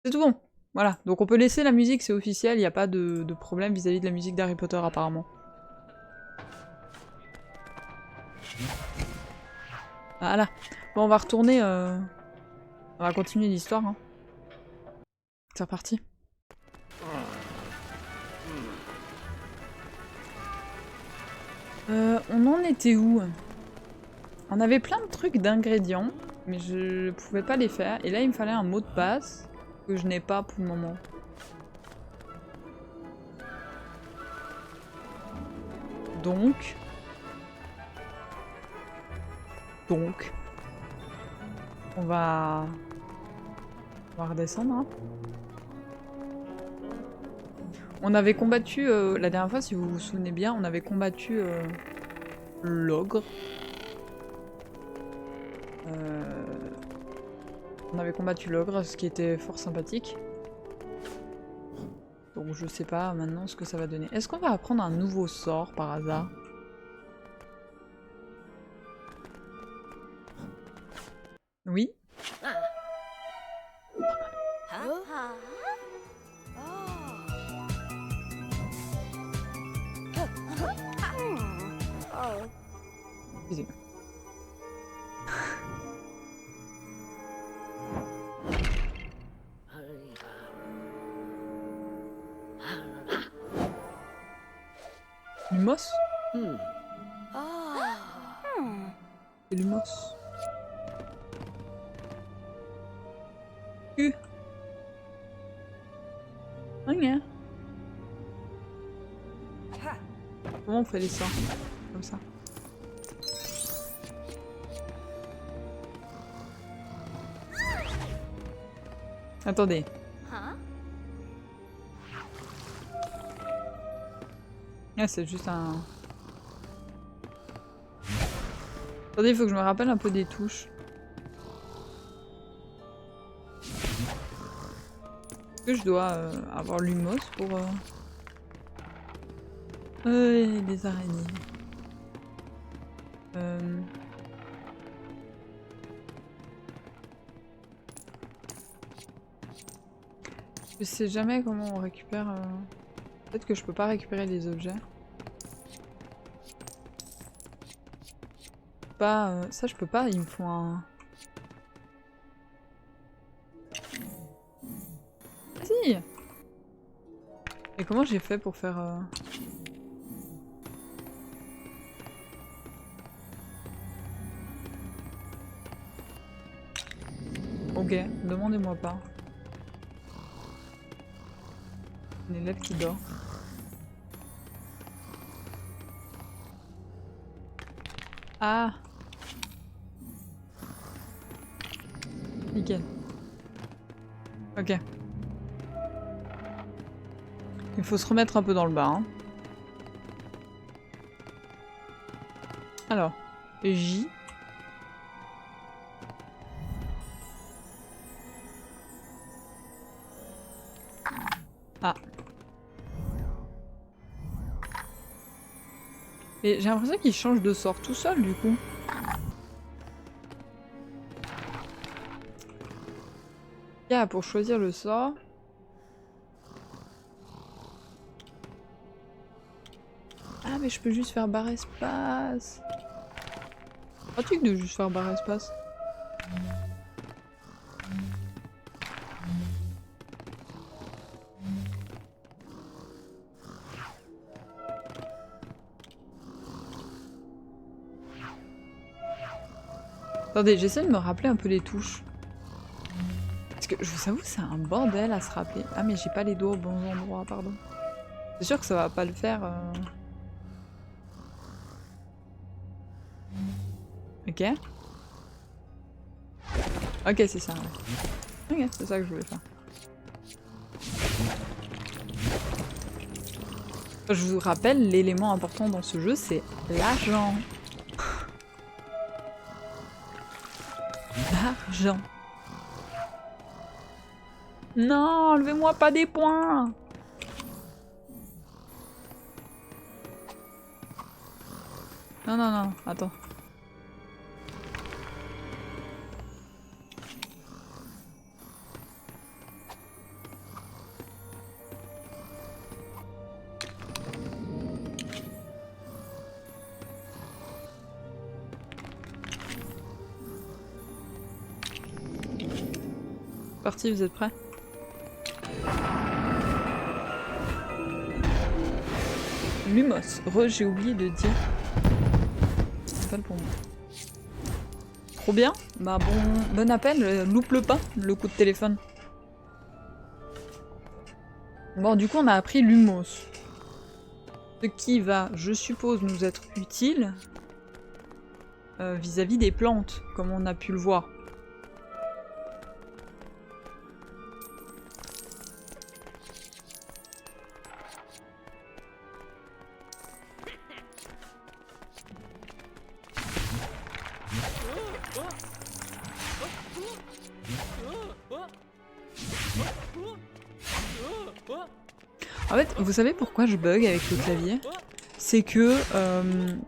C'est tout bon. Voilà, donc on peut laisser la musique, c'est officiel, il n'y a pas de problème vis-à-vis de la musique d'Harry Potter apparemment. Voilà. Bon, on va retourner... On va continuer l'histoire. Hein. C'est reparti. On en était où? On avait plein de trucs d'ingrédients, mais je pouvais pas les faire. Et là, il me fallait un mot de passe que je n'ai pas pour le moment. Donc... On va redescendre. Hein. On avait combattu, la dernière fois, si vous vous souvenez bien, on avait combattu l'ogre. On avait combattu l'ogre, ce qui était fort sympathique. Donc je sais pas maintenant ce que ça va donner. Est-ce qu'on va apprendre un nouveau sort par hasard? Oui. Excusez-moi. Lumos? C'est Lumos. Ok. Comment on fait les sorts? Comme ça. Attendez. Ah, c'est juste un... Attendez, il faut que je me rappelle un peu des touches. Est-ce que je dois avoir Lumos pour... les araignées. Je sais jamais comment on récupère... Peut-être que je peux pas récupérer les objets. Pas, ça je peux pas, il me faut un... Si. Et comment j'ai fait pour faire... Ok, demandez-moi pas. Une élève qui dort. Ah! Nickel. Ok. Il faut se remettre un peu dans le bas. Hein. Alors, J. Ah. Et j'ai l'impression qu'il change de sort tout seul du coup. Yeah, pour choisir le sort. Ah mais je peux juste faire barre espace. Pratique de juste faire barre espace. Attendez, j'essaie de me rappeler un peu les touches. Parce que je vous avoue, c'est un bordel à se rappeler. Ah mais j'ai pas les doigts aux bons endroits, pardon. C'est sûr que ça va pas le faire. Ok. Ok, c'est ça. Ouais. Ok, c'est ça que je voulais faire. Je vous rappelle, l'élément important dans ce jeu, c'est l'argent. L'argent. Non, enlevez-moi pas des points. Non, non, non, attends. parti, vous êtes prêts? Lumos. J'ai oublié de dire. C'est pas le pour moi. Trop bien. Bah bon appel, loupe le pas, le coup de téléphone. Bon, du coup, on a appris Lumos. Ce qui va, je suppose, nous être utile vis-à-vis des plantes, comme on a pu le voir. En fait, vous savez pourquoi je bug avec le clavier? C'est que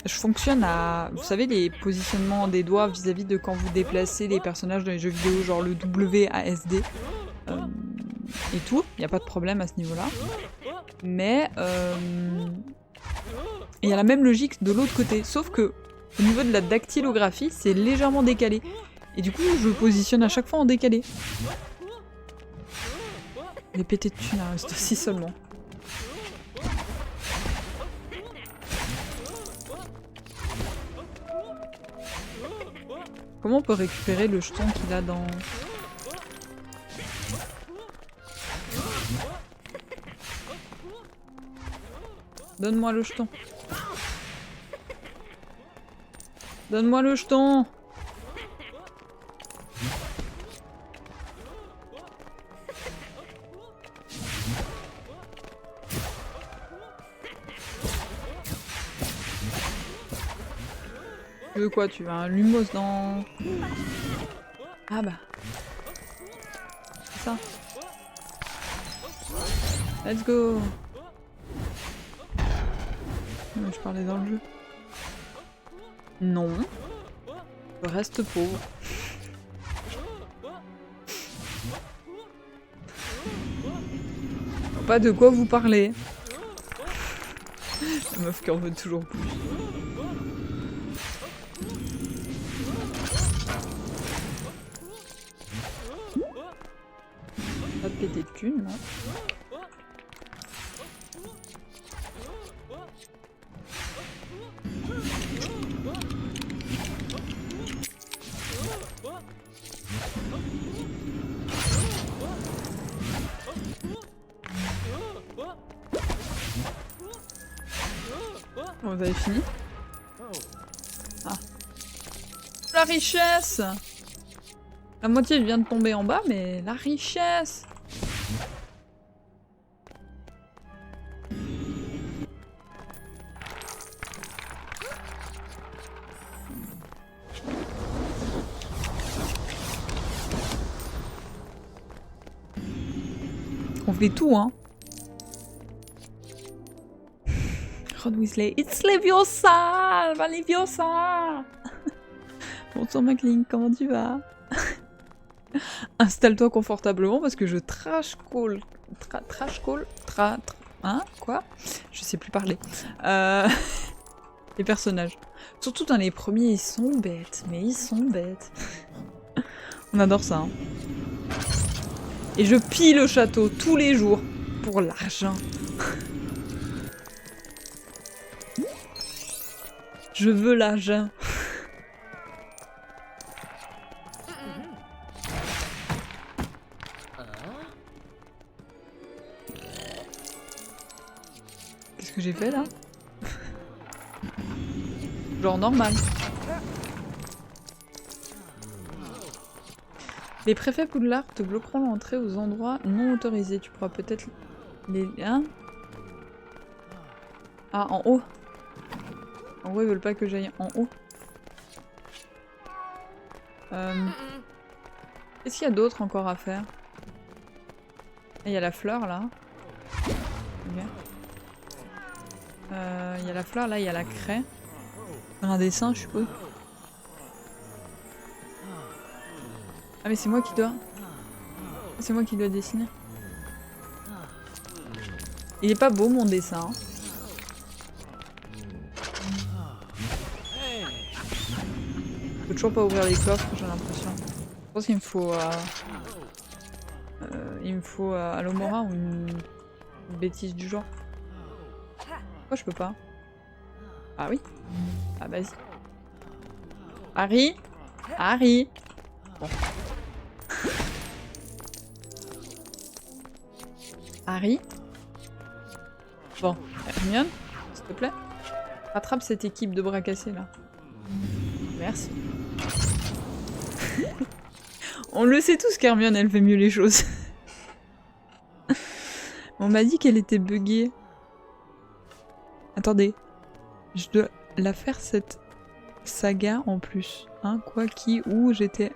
je fonctionne à... Vous savez, les positionnements des doigts vis-à-vis de quand vous déplacez les personnages dans les jeux vidéo, genre le WASD et tout, il n'y a pas de problème à ce niveau-là. Mais il y a la même logique de l'autre côté, sauf que au niveau de la dactylographie, c'est légèrement décalé. Et du coup, je positionne à chaque fois en décalé. Les pétés de thunes, reste aussi seulement. Comment on peut récupérer le jeton qu'il a dans... Donne-moi le jeton. Donne-moi le jeton. Tu veux quoi? Tu veux un Lumos dans... Ah bah. C'est ça. Let's go. Non, je parlais dans le jeu. Non. Je reste pauvre. Pas de quoi vous parler. La meuf qui en veut toujours plus. Pas de péter de thunes, non. Bon, vous avez fini? Ah. La richesse! La moitié vient de tomber en bas, mais la richesse! On fait tout, hein. Ron Weasley, it's Leviosa! Va Leviosa! Bonsoir McLean, comment tu vas? Installe-toi confortablement parce que je trash call. Hein? Quoi? Je sais plus parler. Les personnages. Surtout dans les premiers, ils sont bêtes. Mais ils sont bêtes. On adore ça. Hein. Et je pille le château tous les jours. Pour l'argent. Je veux l'argent. Qu'est-ce que j'ai fait là? Genre normal. Les préfets Poudlard te bloqueront l'entrée aux endroits non autorisés. Tu pourras peut-être les... Hein? Ah, en haut. En gros, ils veulent pas que j'aille en haut. Qu'est-ce qu'il y a d'autre encore à faire? Il y a la fleur là. Okay. Il y a la fleur là, il y a la craie. Un dessin, je suppose. Ah mais c'est moi qui dois... C'est moi qui dois dessiner. Il est pas beau mon dessin. Hein. Je peux toujours pas ouvrir les coffres, j'ai l'impression. Je pense qu'il me faut... il me faut Alomora ou une bêtise du genre. Pourquoi je peux pas? Ah oui. Ah vas-y. Harry. Harry. Bon. Harry. Bon, Hermione, s'il te plaît. Rattrape cette équipe de bras cassés là. Merci. On le sait tous qu'Hermione elle fait mieux les choses. On m'a dit qu'elle était buggée. Attendez. Je dois la faire cette saga en plus. Hein, quoi, qui, où, j'étais...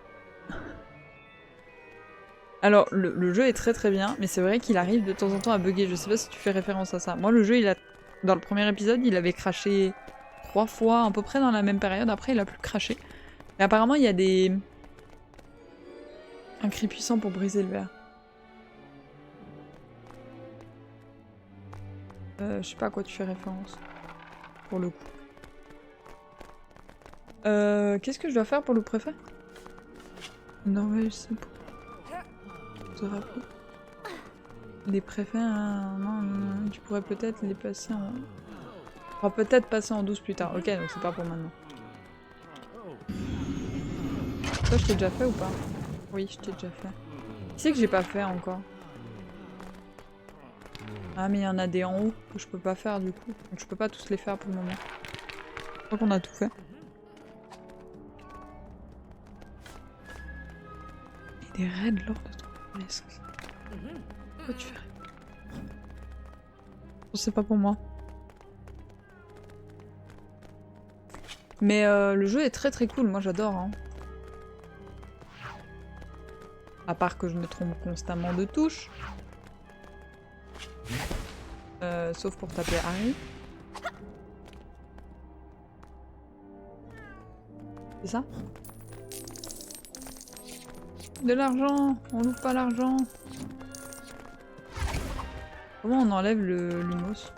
Alors, le jeu est très très bien, mais c'est vrai qu'il arrive de temps en temps à bugger. Je sais pas si tu fais référence à ça. Moi, le jeu, il a... dans le premier épisode, il avait craché 3 fois, à peu près dans la même période. Après, il a plus craché. Mais apparemment, il y a des... un cri puissant pour briser le verre. Je sais pas à quoi tu fais référence. Pour le coup. Qu'est-ce que je dois faire pour le préfet? Norvège, c'est pour... te rappeler. Les préfets, non, tu pourrais peut-être les passer en... On va peut-être passer en 12 plus tard. Ok, donc c'est pas pour maintenant. Toi, je t'ai déjà fait ou pas? Oui, je t'ai déjà fait. Qui c'est que j'ai pas fait encore? Ah, mais il y en a des en haut que je peux pas faire du coup. Donc je peux pas tous les faire pour le moment. Je crois qu'on a tout fait. Et des raids lors de ton connaissance. Pourquoi tu fais? C'est pas pour moi. Mais le jeu est très très cool, moi j'adore. Hein. À part que je me trompe constamment de touche. Sauf pour taper Harry. C'est ça? De l'argent! On loupe pas l'argent! Comment on enlève le lumos?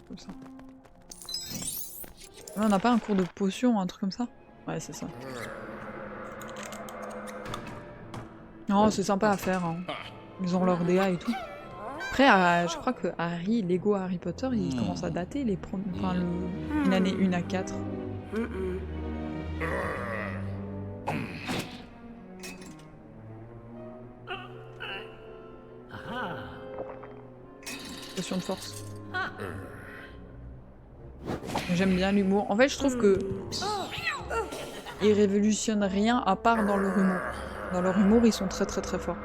Comme ça. On n'a pas un cours de potion, un truc comme ça? Ouais, c'est ça. Non, c'est sympa à faire. Hein. Ils ont leur DA et tout. Après, je crois que Harry, Lego Harry Potter, il commence à dater les premiers. Enfin, une année 1 à 4. Potion de force. J'aime bien l'humour. En fait, je trouve que ils révolutionnent rien à part dans leur humour. Dans leur humour, ils sont très très très forts.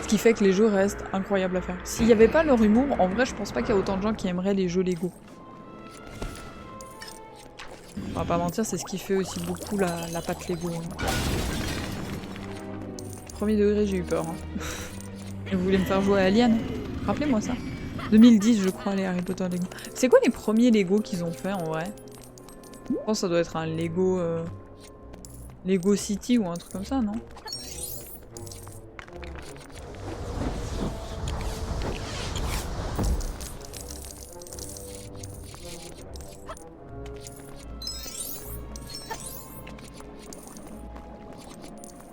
Ce qui fait que les jeux restent incroyables à faire. S'il n'y avait pas leur humour, en vrai, je pense pas qu'il y a autant de gens qui aimeraient les jeux Lego. On va pas mentir, c'est ce qui fait aussi beaucoup la patte Lego. Hein. Premier degré, j'ai eu peur. Hein. Et vous voulez me faire jouer à Alien? Rappelez-moi ça. 2010, je crois, les Harry Potter Lego. C'est quoi les premiers Lego qu'ils ont fait en vrai? Je pense que ça doit être un Lego... Lego City ou un truc comme ça, non?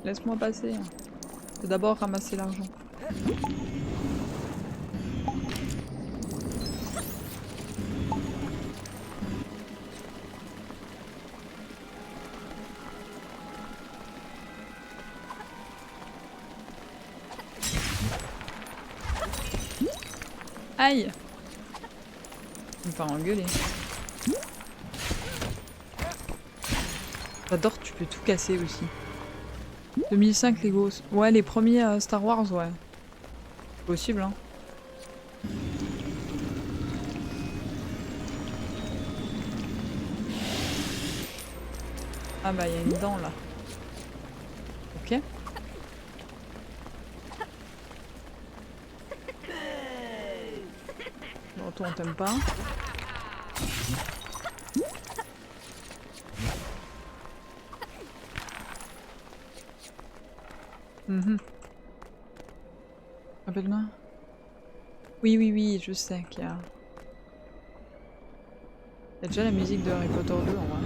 Laisse-moi passer. Je vais d'abord ramasser l'argent. Aïe! Je me faire engueuler. J'adore, tu peux tout casser aussi. 2005 Lego. Ouais, les premiers Star Wars, ouais. C'est possible, hein. Ah bah, il y a une dent, là. Ok. Bon, toi, on t'aime pas. Rappelle-moi. Oui, oui, oui, je sais qu'il y a... Il y a déjà la musique de Harry Potter 2 en vrai.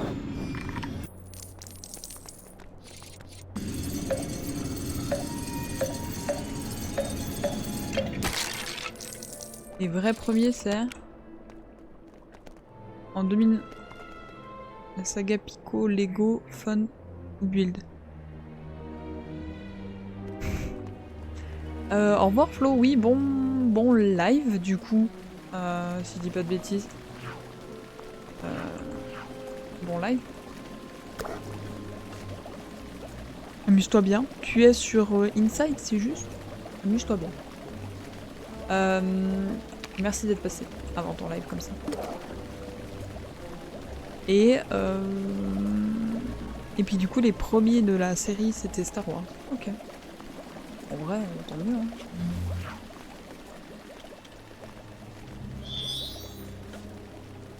Les vrais premiers, c'est... En 2000... La saga Pico, Lego, Fun, Build. Au revoir Flo, oui, bon live du coup, si je dis pas de bêtises. Bon live. Amuse-toi bien. Tu es sur Inside, c'est juste. Amuse-toi bien. Merci d'être passé avant ton live comme ça. Et puis du coup les premiers de la série c'était Star Wars. Ok. En vrai, tant mieux. Hein.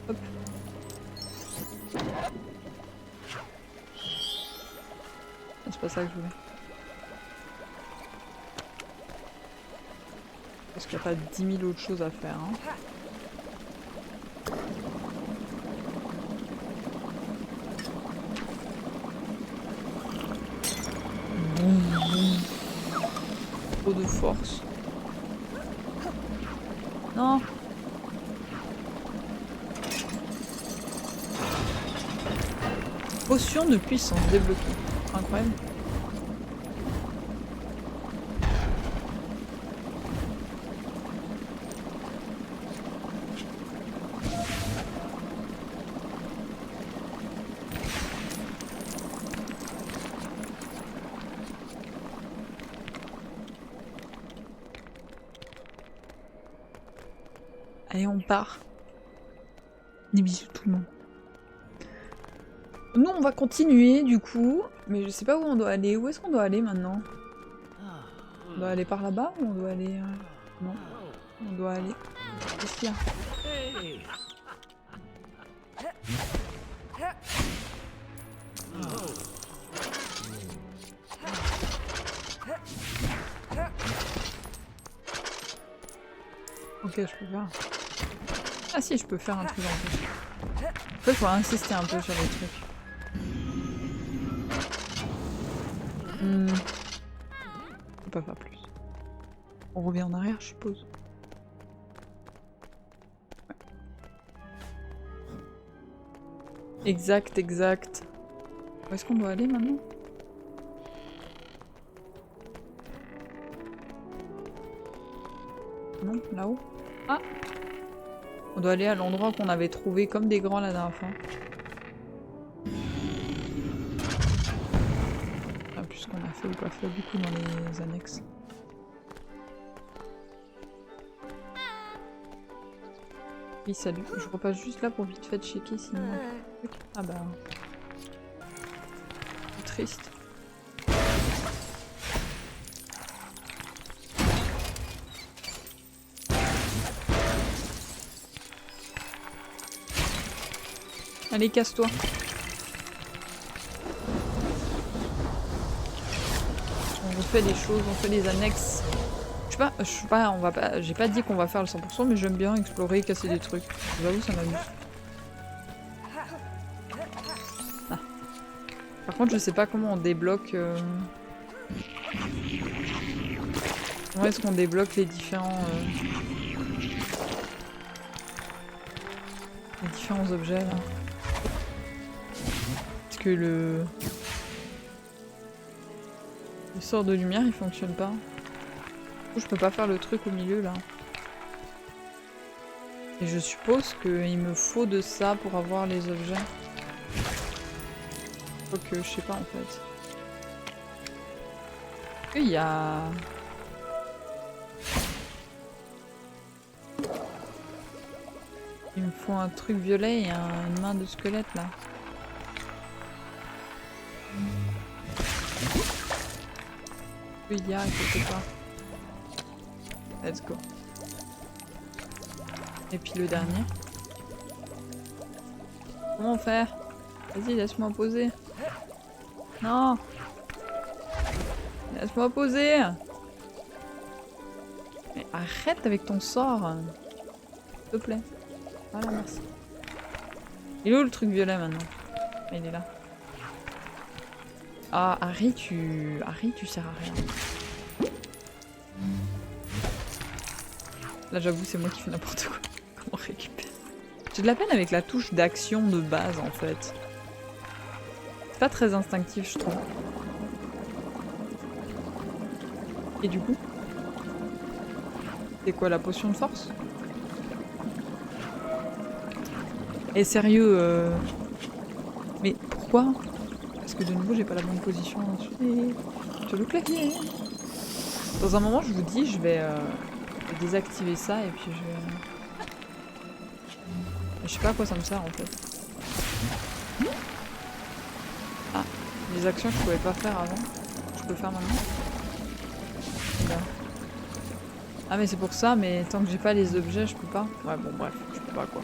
Hop. C'est pas ça que je voulais. Parce qu'il n'y a pas 10 000 autres choses à faire. Hein. Trop de force. Non. Potion de puissance débloquée. Incroyable. Allez, on part. Des bisous tout le monde. Nous, on va continuer du coup, mais je sais pas où on doit aller. Où est-ce qu'on doit aller maintenant? On doit aller par là-bas ou on doit aller... Non, on doit aller... Qu'est-ce qu'il y a? Ok, je peux faire... Ah si, je peux faire un truc en plus. En fait, faut insister un peu sur les trucs. On peut pas faire plus. On revient en arrière, je suppose. Ouais. Exact, exact. Où est-ce qu'on doit aller maintenant? Non, là-haut. Ah! On doit aller à l'endroit qu'on avait trouvé comme des grands la dernière fois. Enfin, plus ce qu'on a fait ou pas fait du coup dans les annexes. Oui, salut. Je repasse juste là pour vite fait checker sinon... Ah bah... C'est triste. Allez, casse-toi. On refait des choses, on fait des annexes. Je sais pas, on va pas. J'ai pas dit qu'on va faire le 100%, mais j'aime bien explorer, casser des trucs. J'avoue, ça m'amuse. Ah. Par contre, je sais pas comment on débloque. Comment est-ce qu'on débloque les différents objets là? Que le sort de lumière il fonctionne pas. Du coup, je peux pas faire le truc au milieu là. Et je suppose qu'il me faut de ça pour avoir les objets. Faut que je sais pas en fait. Il y a... Il me faut un truc violet et une main de squelette là. Il y a quelque part. Let's go. Et puis le dernier. Comment faire? Vas-y, laisse-moi poser. Non! Laisse-moi poser! Mais arrête avec ton sort! S'il te plaît. Voilà, merci. Il est où le truc violet maintenant? Il est là. Ah, Harry, tu sers à rien. Là j'avoue c'est moi qui fais n'importe quoi. Comment récupérer? J'ai de la peine avec la touche d'action de base en fait. C'est pas très instinctif je trouve. Et du coup? C'est quoi la potion de force? Et sérieux Mais pourquoi? Parce que de nouveau j'ai pas la bonne position sur le clavier. Dans un moment je vous dis je vais désactiver ça et puis je vais... Je sais pas à quoi ça me sert en fait. Ah, les actions que je pouvais pas faire avant, je peux faire maintenant. Là. Ah mais c'est pour ça, mais tant que j'ai pas les objets je peux pas. Ouais bon bref, je peux pas quoi.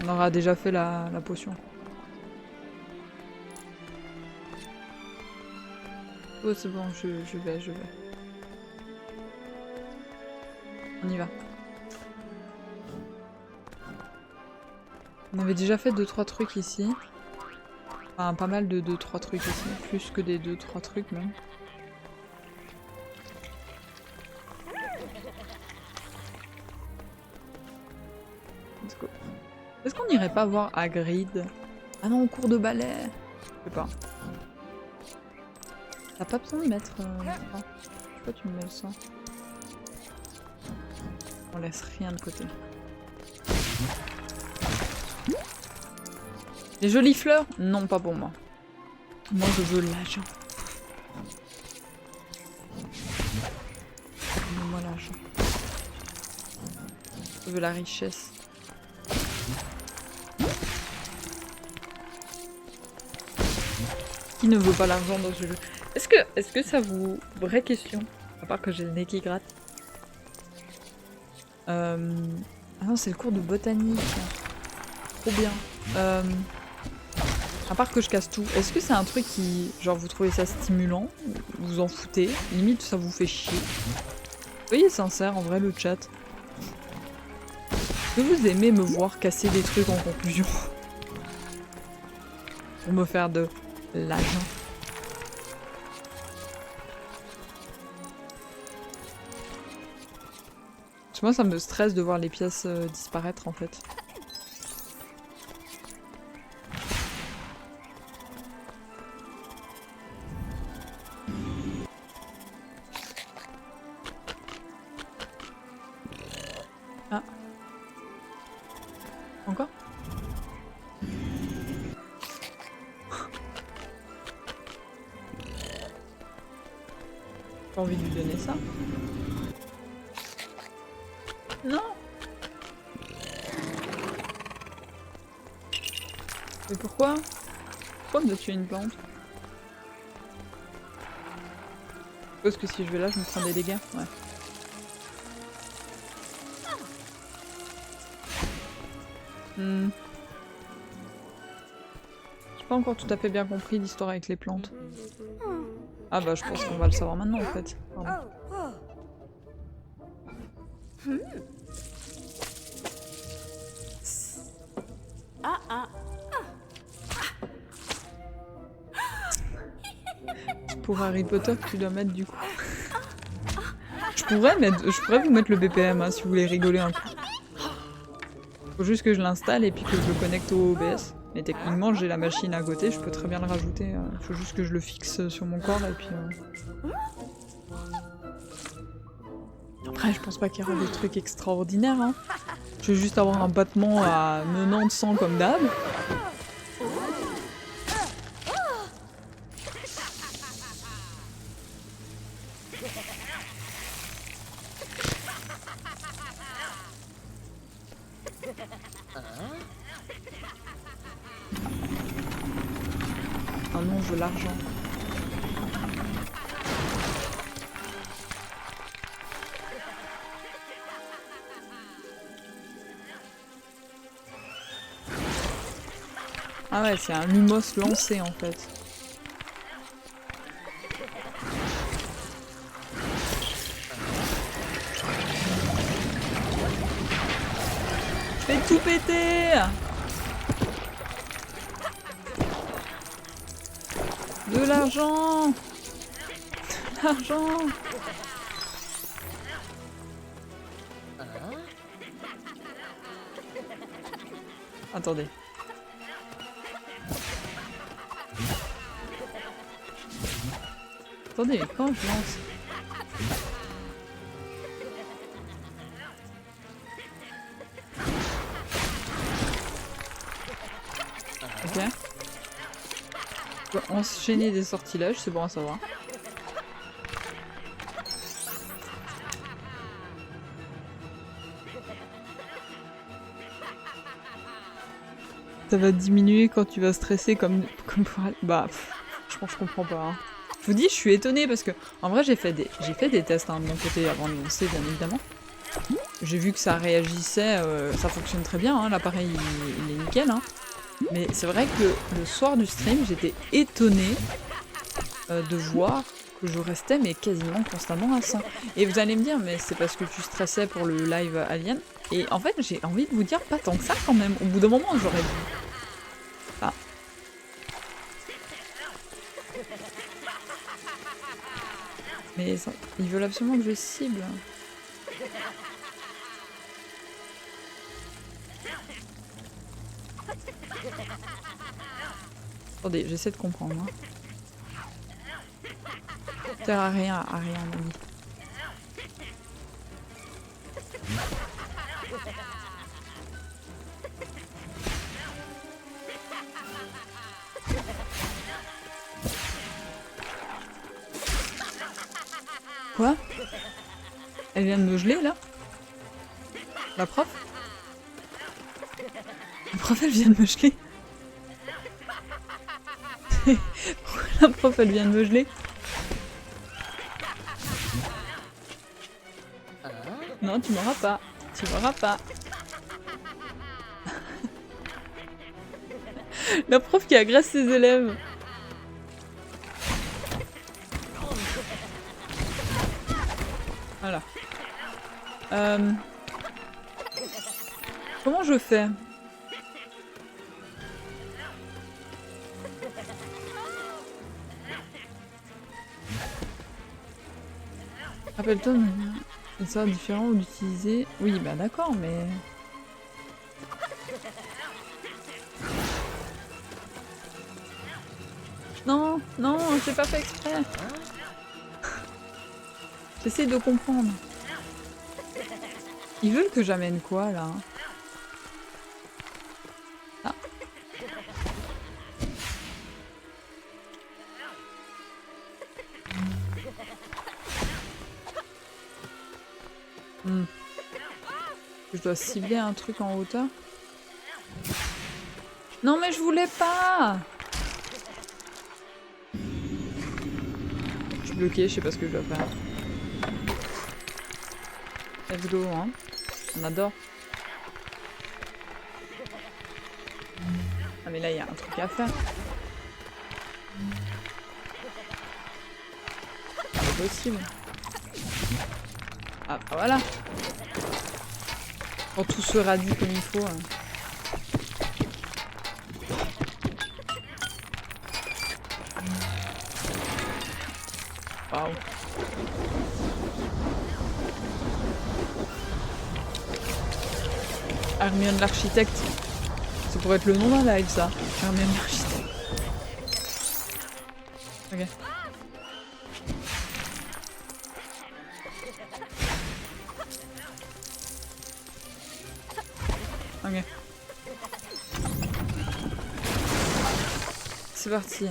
On aura déjà fait la potion. Oh c'est bon, je vais. On y va. On avait déjà fait 2-3 trucs ici. Enfin pas mal de 2-3 trucs ici. Plus que des 2-3 trucs même. Let's go. Est-ce qu'on irait pas voir Hagrid? Ah non, cours de ballet. Je sais pas. T'as pas besoin de mettre... Pourquoi tu me mets ça? On laisse rien de côté. Les jolies fleurs? Non, pas pour moi. Moi, je veux l'argent. Donne-moi l'argent. Je veux la richesse. Qui ne veut pas l'argent dans ce jeu? Est-ce que ça vous... Vraie question. À part que j'ai le nez qui gratte. Ah non, c'est le cours de botanique. Trop bien. À part que je casse tout, est-ce que c'est un truc qui... Genre vous trouvez ça stimulant? Vous en foutez? Limite ça vous fait chier? Soyez sincère en vrai le chat. Est-ce que vous aimez me voir casser des trucs en conclusion? Pour me faire de l'argent. Moi ça me stresse de voir les pièces disparaître en fait. Ah. Encore? J'ai envie de lui donner ça. Non. Mais pourquoi? Pourquoi me tuer une plante? Parce que si je vais là, je me prends des dégâts. Ouais. J'ai pas encore tout à fait bien compris l'histoire avec les plantes. Ah bah je pense qu'on va le savoir maintenant en fait. Pardon. Pour Harry Potter que tu dois mettre du coup. Je pourrais vous mettre le BPM hein, si vous voulez rigoler un peu. Faut juste que je l'installe et puis que je le connecte au OBS. Mais techniquement j'ai la machine à côté, je peux très bien le rajouter. Faut juste que je le fixe sur mon corps et puis... Après je pense pas qu'il y aura des trucs extraordinaires. Hein. Je vais juste avoir un battement à 90-100 comme d'hab. Ah non, je veux l'argent. Ah ouais, c'est un Lumos lancé en fait. Fais tout péter! De l'argent! De l'argent! Attendez. Attendez, mais quand je lance? Ok. On peut enchaîner des sortilèges, c'est bon à savoir. Ça va diminuer quand tu vas stresser comme pour... Bah, franchement, je comprends pas. Hein. Je vous dis, je suis étonnée parce que, en vrai, j'ai fait des tests hein, de mon côté avant de lancer, bien évidemment. J'ai vu que ça réagissait, ça fonctionne très bien, hein, l'appareil il est nickel. Hein. Mais c'est vrai que le soir du stream, j'étais étonnée de voir que je restais mais quasiment constamment à 100. Et vous allez me dire, mais c'est parce que tu stressais pour le live Alien. Et en fait, j'ai envie de vous dire, pas tant que ça quand même. Au bout d'un moment, j'aurais dû... Ah. Mais ça, ils veulent absolument que je cible. Attendez, j'essaie de comprendre. Hein. Ça sert à rien, mon ami. Quoi? Elle vient de me geler, là? La prof? La prof, elle vient de me geler? Pourquoi la prof, elle vient de me geler? Non, tu m'auras pas. Tu m'auras pas. La prof qui agresse ses élèves. Voilà. Comment je fais? Rappelle-toi, c'est ça différent d'utiliser. Oui, bah d'accord, mais. Non, non, j'ai pas fait exprès. J'essaie de comprendre. Ils veulent que j'amène quoi là? Ah. Je dois cibler un truc en hauteur? Non mais je voulais pas! Je suis bloquée, je sais pas ce que je dois faire. Let's go, hein. On adore. Ah mais là il y a un truc à faire. C'est possible. Ah bah voilà. Quand tout se radie comme il faut. Hein. Waouh. Hermione l'architecte. Ça pourrait être le nom d'un live ça. Hermione l'architecte. Ok. Ok. C'est parti.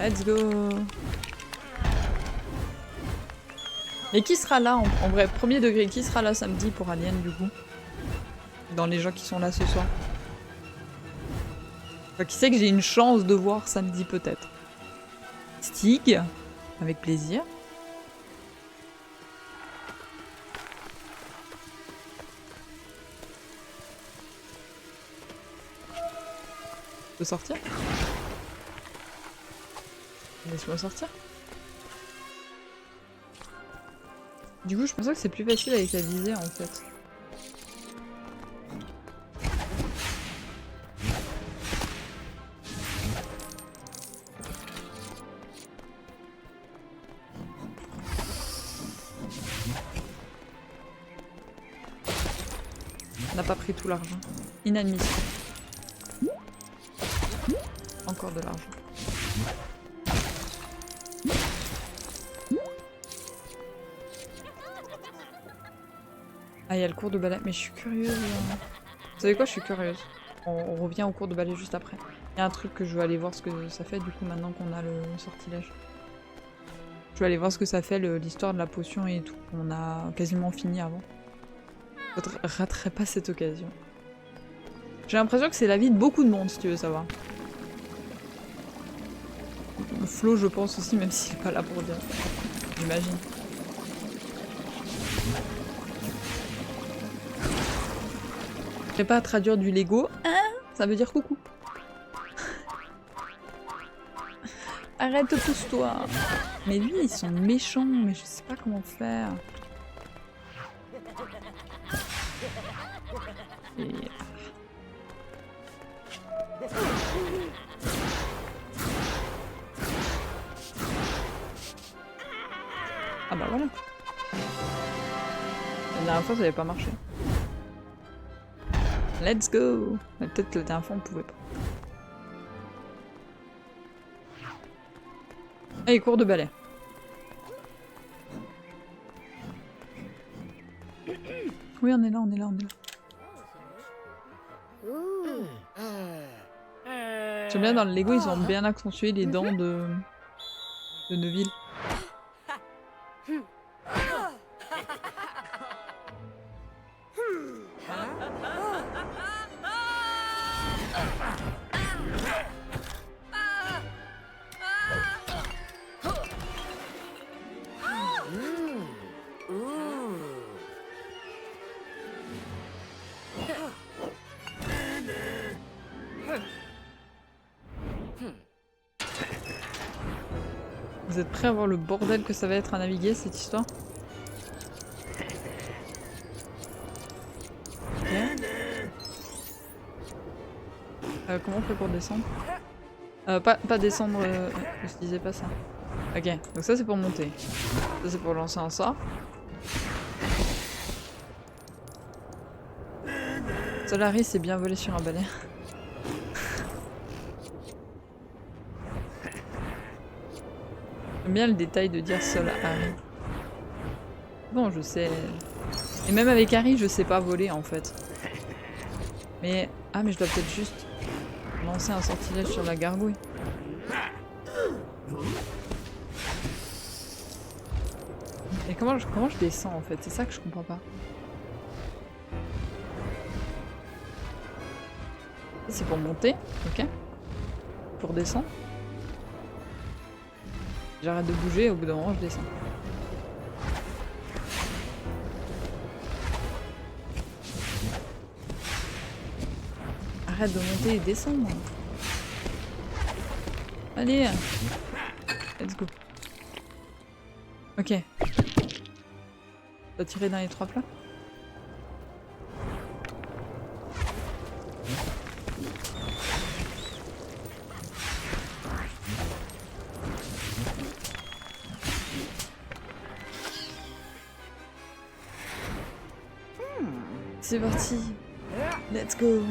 Let's go. Et qui sera là en vrai, premier degré, qui sera là samedi pour Alien du coup? Dans les gens qui sont là ce soir. Enfin, qui sait que j'ai une chance de voir samedi peut-être? Stig, avec plaisir. peux sortir? Laisse-moi sortir. Du coup, je pense que c'est plus facile avec la visée en fait. On n'a pas pris tout l'argent. Inadmissible. Encore de l'argent. Ah, il y a le cours de ballet, mais je suis curieuse. Vous savez quoi, je suis curieuse. On revient au cours de ballet juste après. Il y a un truc que je veux aller voir ce que ça fait du coup maintenant qu'on a le sortilège. Je vais aller voir ce que ça fait l'histoire de la potion et tout. On a quasiment fini avant. Je raterai pas cette occasion. J'ai l'impression que c'est la vie de beaucoup de monde si tu veux savoir. Flo je pense aussi même s'il est pas là pour dire. J'imagine. Je sais pas à traduire du Lego. Hein, ça veut dire coucou. Arrête, pousse-toi. Mais lui, ils sont méchants, mais je sais pas comment faire. Et... Ah bah voilà. La dernière fois, ça avait pas marché. Let's go! Mais peut-être que la dernière fois, on pouvait pas. Allez, cours de ballet. Oui, on est là, on est là, on est là. J'aime bien dans le Lego, ils ont bien accentué les dents de Neville. Vous êtes prêts à voir le bordel que ça va être à naviguer cette histoire? Ok. Comment on fait pour descendre? Pas descendre, je disais pas ça. Ok, donc ça c'est pour monter. Ça c'est pour lancer un sort. Solaris c'est bien volé sur un balai. J'aime bien le détail de dire seul Harry. Bon, je sais. Et même avec Harry, je sais pas voler en fait. Mais. Ah, mais je dois peut-être juste lancer un sortilège sur la gargouille. Et comment je descends en fait? C'est ça que je comprends pas. C'est pour monter, ok. Pour descendre. J'arrête de bouger et au bout d'un moment je descends. Arrête de monter et descendre. Allez. Let's go. Ok. On va tirer dans les 3 plats. C'est parti. Let's go.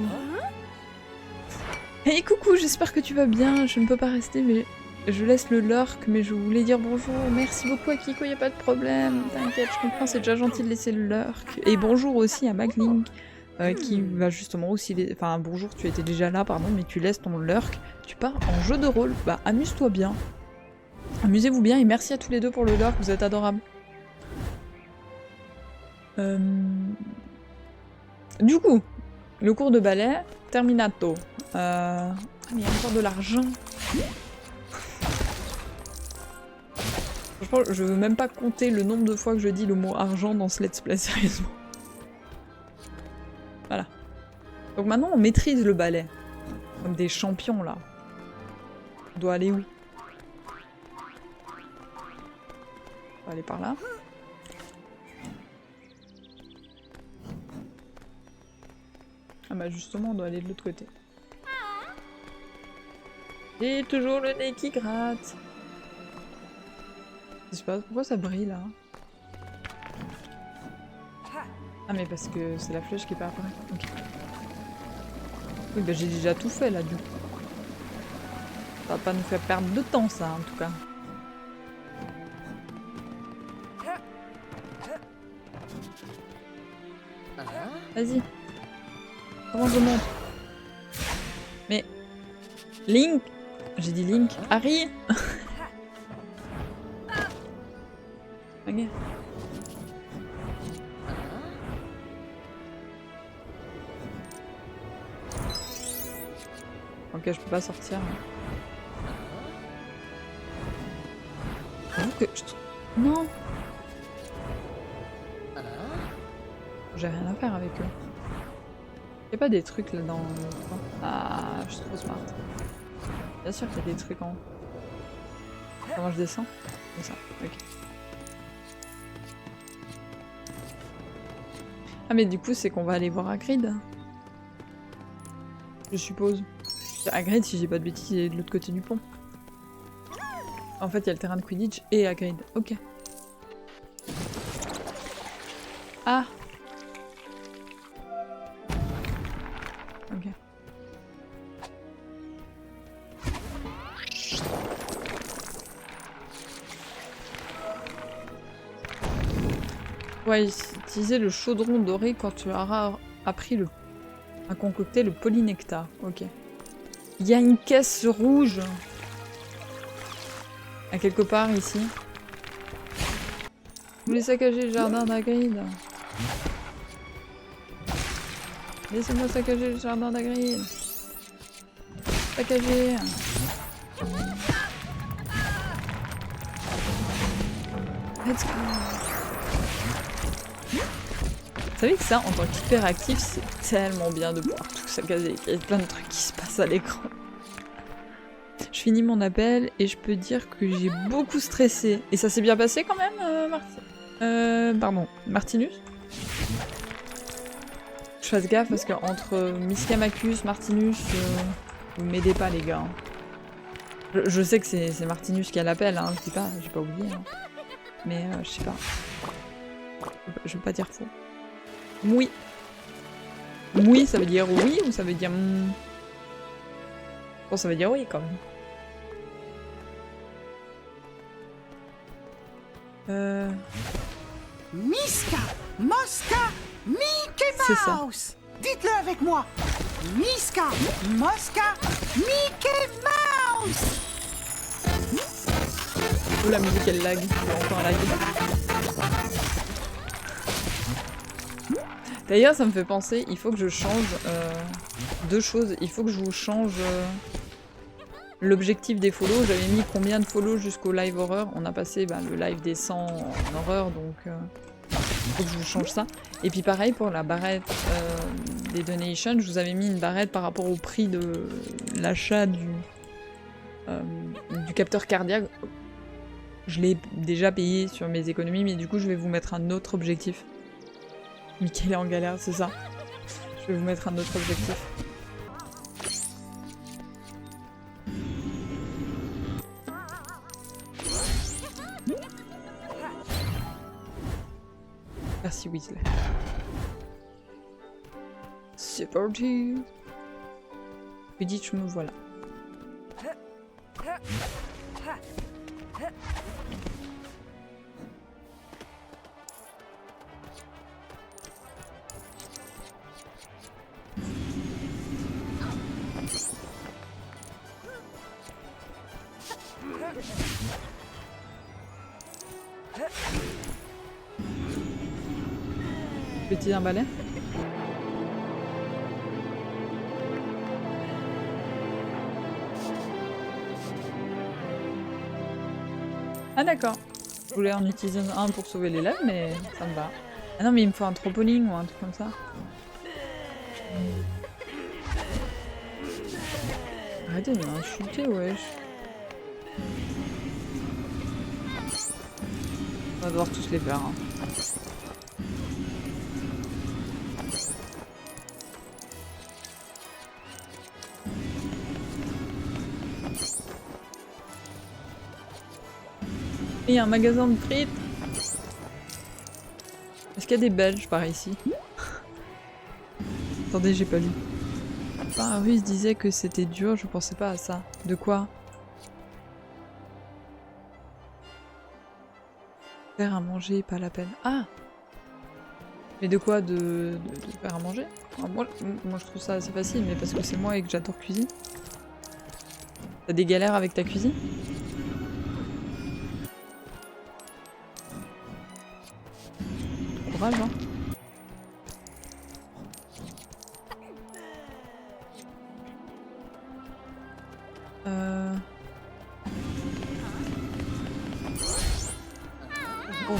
Hey coucou, j'espère que tu vas bien. Je ne peux pas rester, mais je laisse le lurk, mais je voulais dire bonjour. Merci beaucoup à Kiko, y a pas de problème. T'inquiète, je comprends, c'est déjà gentil de laisser le lurk. Et bonjour aussi à Magling, qui va justement aussi... Enfin, bonjour, tu étais déjà là, pardon, mais tu laisses ton lurk. Tu pars en jeu de rôle. Bah, amuse-toi bien. Amusez-vous bien et merci à tous les deux pour le lurk, vous êtes adorables. Du coup, le cours de ballet, terminato. Ah, mais il y a encore de l'argent. Franchement, je veux même pas compter le nombre de fois que je dis le mot argent dans ce let's play, sérieusement. Voilà. Donc maintenant, on maîtrise le ballet. Comme des champions là. On doit aller où? On va aller par là. Ah bah justement on doit aller de l'autre côté. J'ai toujours le nez qui gratte. Je sais pas pourquoi ça brille là. Ah mais parce que c'est la flèche qui est pas apparue. Ok. Oui bah j'ai déjà tout fait là du coup. Ça va pas nous faire perdre de temps ça en tout cas. Vas-y. Comment je monte? Mais... Link! J'ai dit Link. Harry! Ok. Ok, je peux pas sortir. J'avoue que je... Non! J'ai rien à faire avec eux. Y'a pas des trucs là dans le coin? Ah, je suis trop smart. Bien sûr qu'il y a des trucs en haut. Comment je descends? Comme ça, ok. Ah mais du coup c'est qu'on va aller voir Hagrid. Je suppose. Hagrid, si j'ai pas de bêtises, il est de l'autre côté du pont. En fait il y a le terrain de Quidditch et Hagrid. Ok. Ah! Ok. Ouais, utiliser le chaudron doré quand tu auras appris à concocter le polynectar. Ok. Il y a une caisse rouge. À quelque part ici. Vous voulez saccager le jardin d'Hagrid? Laissez-moi saccager le jardin d'Hagrid. Saccager. Let's go. Vous savez que ça, en tant qu'hyperactif, c'est tellement bien de pouvoir tout saccager. Il y a plein de trucs qui se passent à l'écran. Je finis mon appel et je peux dire que j'ai beaucoup stressé. Et ça s'est bien passé quand même, pardon, Martinus? Je fasse gaffe parce que entre Miscamacus, Martinus, vous m'aidez pas les gars. Je sais que c'est Martinus qui a l'appel, hein, je dis pas, j'ai pas oublié. Hein. Mais je sais pas. Je veux pas dire faux. Oui. Oui, ça veut dire oui ou ça veut dire... Bon, ça veut dire oui quand même. Miska, Mosca, Mickey Mouse. Dites-le avec moi. Miska, Mosca, Mickey Mouse. Oh la musique elle lag, encore lag. D'ailleurs ça me fait penser, il faut que je change deux choses. Il faut que je vous change l'objectif des follow. J'avais mis combien de follow jusqu'au live horreur. On a passé le live des 100 en horreur donc il faut que je vous change ça. Et puis pareil pour la barrette des donations, je vous avais mis une barrette par rapport au prix de l'achat du capteur cardiaque. Je l'ai déjà payé sur mes économies mais du coup je vais vous mettre un autre objectif. Mickaël est en galère, c'est ça. Je vais vous mettre un autre objectif. Merci Weasley. C'est parti. Quidditch, me voilà. Petit un balai. Ah d'accord. Je voulais en utiliser un pour sauver l'élève, mais ça me va. Ah non mais il me faut un trampoline ou un truc comme ça. Arrêtez de m'insulter, wesh. On va devoir tous les faire. Hein. Il y a un magasin de frites. Est-ce qu'il y a des Belges par ici? Attendez, j'ai pas lu. Un russe disait que c'était dur, je pensais pas à ça. De quoi? Faire à manger, pas la peine. Ah! Mais de quoi? De faire à manger? Alors moi je trouve ça assez facile, mais parce que c'est moi et que j'adore cuisiner. T'as des galères avec ta cuisine? Courage, hein. Oh.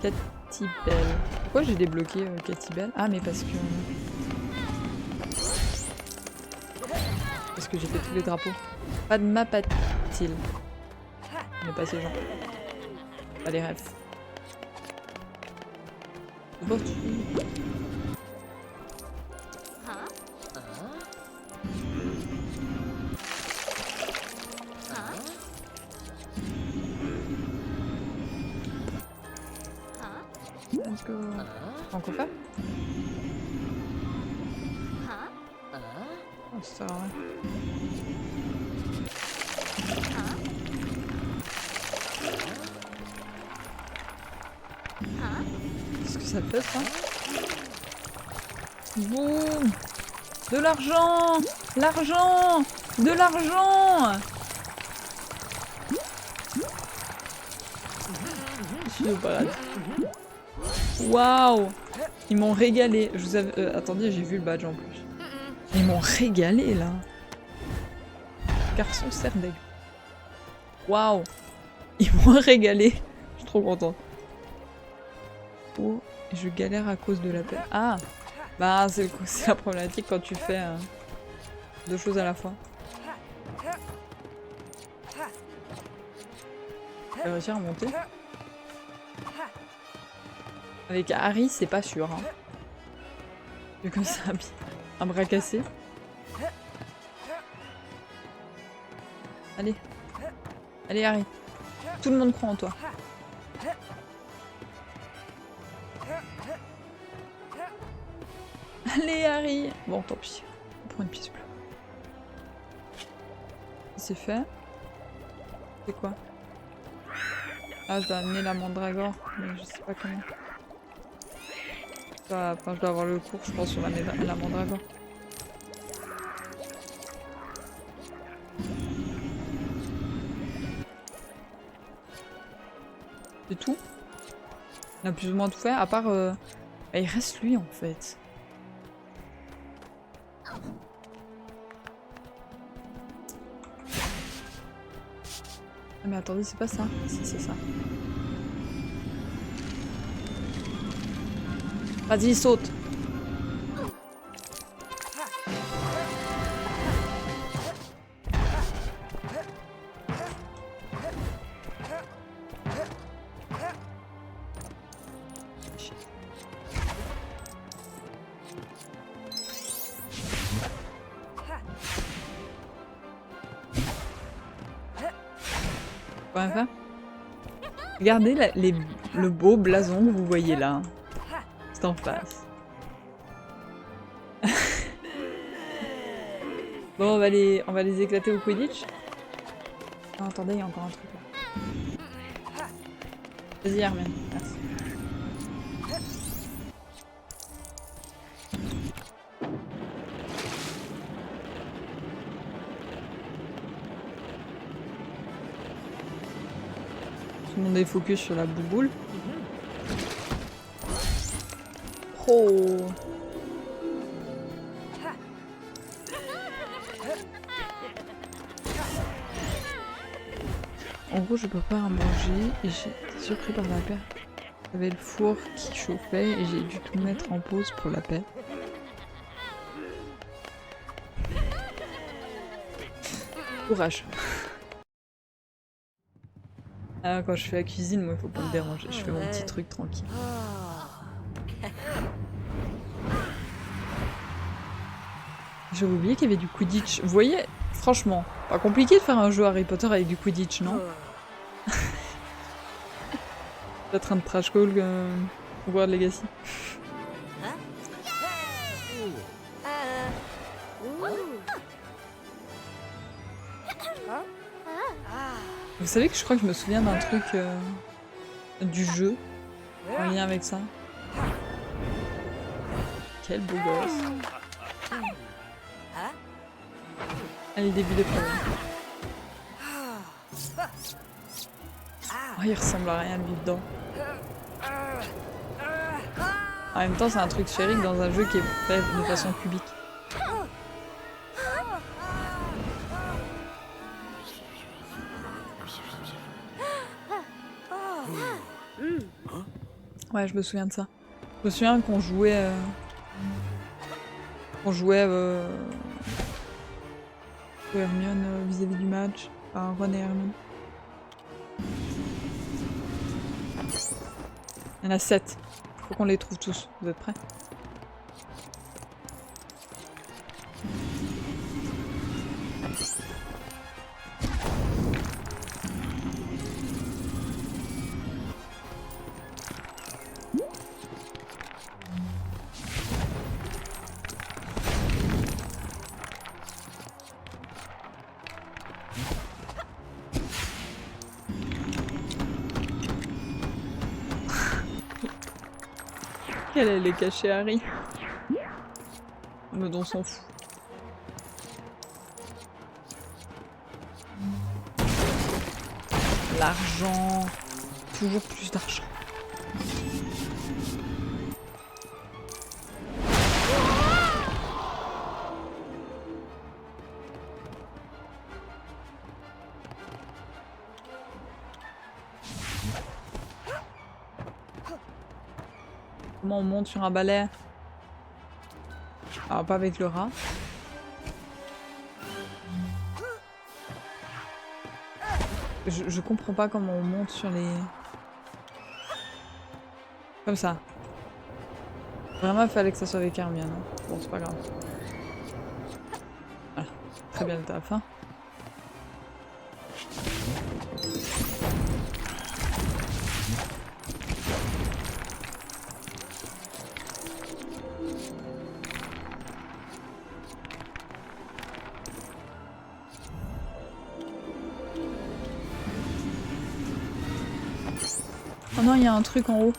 Cathy Bell. Pourquoi j'ai débloqué Cathy Bell? Ah mais parce que j'ai fait tous les drapeaux. Pas de map a-t-il? On n'est pas ces gens. Pas les rêves. Let's go. Francophone? Oh, ça sert à rien. Qu'est-ce que ça fait ça? Boum! De l'argent! L'argent! De l'argent! Je suis au parade. Waouh! Ils m'ont régalé. Je vous avais... attendez, j'ai vu le badge en plus. Ils m'ont régalé là. Garçon serdeg. Waouh! Ils m'ont régalé. Je suis trop contente. Oh, je galère à cause de la paix. Ah! Bah, c'est la problématique quand tu fais deux choses à la fois. Je vais réussir à monter. Avec Harry, c'est pas sûr. Hein. Vu comme ça, un bras cassé. Allez. Allez, Harry. Tout le monde croit en toi. Allez, Harry. Bon, tant pis. On prend une pièce bleue. C'est fait. C'est quoi? Ah, je dois amener la mandragore, mais je sais pas comment. Enfin, je dois avoir le cours, je pense, sur la mandragore. C'est tout? On a plus ou moins tout fait, à part... il reste lui, en fait. Ah, mais attendez, c'est pas ça. Si, c'est ça. Vas-y, saute. Regardez le beau blason que vous voyez là. C'est en face. Bon, on va les éclater au Quidditch. Non, attendez, il y a encore un truc là. Vas-y, Hermione. Merci. Tout le monde est focus sur la bouboule. Oh! En gros, je peux pas à manger et j'ai été surpris par la paix. J'avais le four qui chauffait et j'ai dû tout mettre en pause pour la paix. Courage. Ah, quand je fais la cuisine, moi, il faut pas me déranger. Je fais mon petit truc tranquille. J'avais oublié qu'il y avait du Quidditch. Vous voyez, franchement, pas compliqué de faire un jeu Harry Potter avec du Quidditch, non? Pas train de trash call Hogwarts Legacy. Vous savez que je crois que je me souviens d'un truc du jeu en lien avec ça. Quel beau gosse. Allez, début de problème. Oh, il ressemble à rien lui dedans. En même temps, c'est un truc sphérique dans un jeu qui est fait de façon cubique. Ouais, je me souviens de ça. Je me souviens qu'on jouait... Hermione vis-à-vis du match. Enfin, Ron et Hermione. Il y en a 7. Faut qu'on les trouve tous. Vous êtes prêts? Elle est cachée, Harry. Mais on s'en fout. L'argent. Toujours plus d'argent. Comment on monte sur un balai? Ah, pas avec le rat. Je comprends pas comment on monte sur les... Comme ça. Vraiment, il fallait que ça soit avec Hermione. Hein. Bon, c'est pas grave. Voilà. Très bien le taf, hein. Oh non, il y a un truc en haut.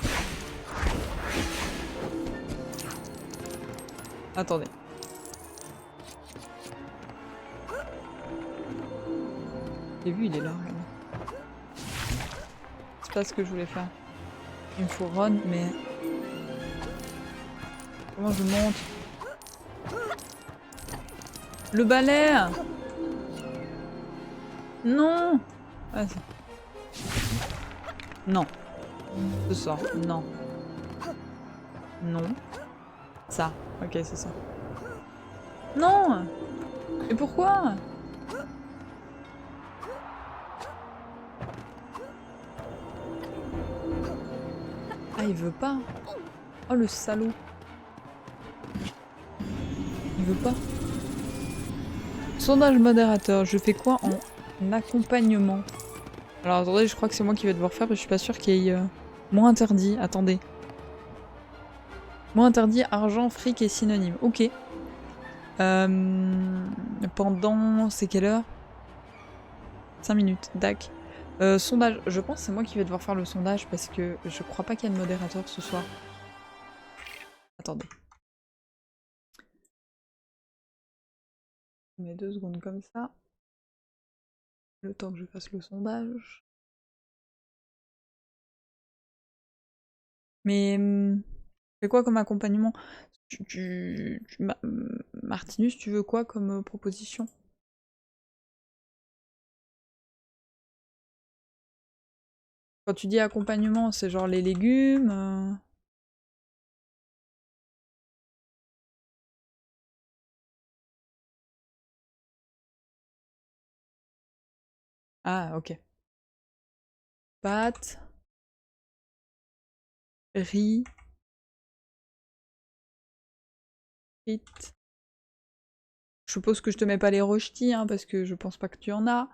Attendez. J'ai vu, il est là. C'est pas ce que je voulais faire. Il me faut Ron, mais... Comment je monte? Le balai! Non! Vas-y. Non. Ce sort. Non. Non. Ça. Ok, c'est ça. Non! Mais pourquoi? Ah, il veut pas. Oh, le salaud. Il veut pas. Sondage modérateur. Je fais quoi en accompagnement? Alors attendez, je crois que c'est moi qui vais devoir faire, mais je suis pas sûre qu'il y ait... Moins interdit. Attendez. Moins interdit, argent, fric et synonyme. Ok. Pendant... C'est quelle heure? 5 minutes. Dac. Sondage. Je pense que c'est moi qui vais devoir faire le sondage parce que je crois pas qu'il y ait de modérateur ce soir. Attendez. On met 2 secondes comme ça. Le temps que je fasse le sondage. Mais... C'est quoi comme accompagnement? Martinus, tu veux quoi comme proposition? Quand tu dis accompagnement, c'est genre les légumes Ah, ok. Pâtes. Riz. Frites. Je suppose que je te mets pas les rochtis, hein, parce que je pense pas que tu en as.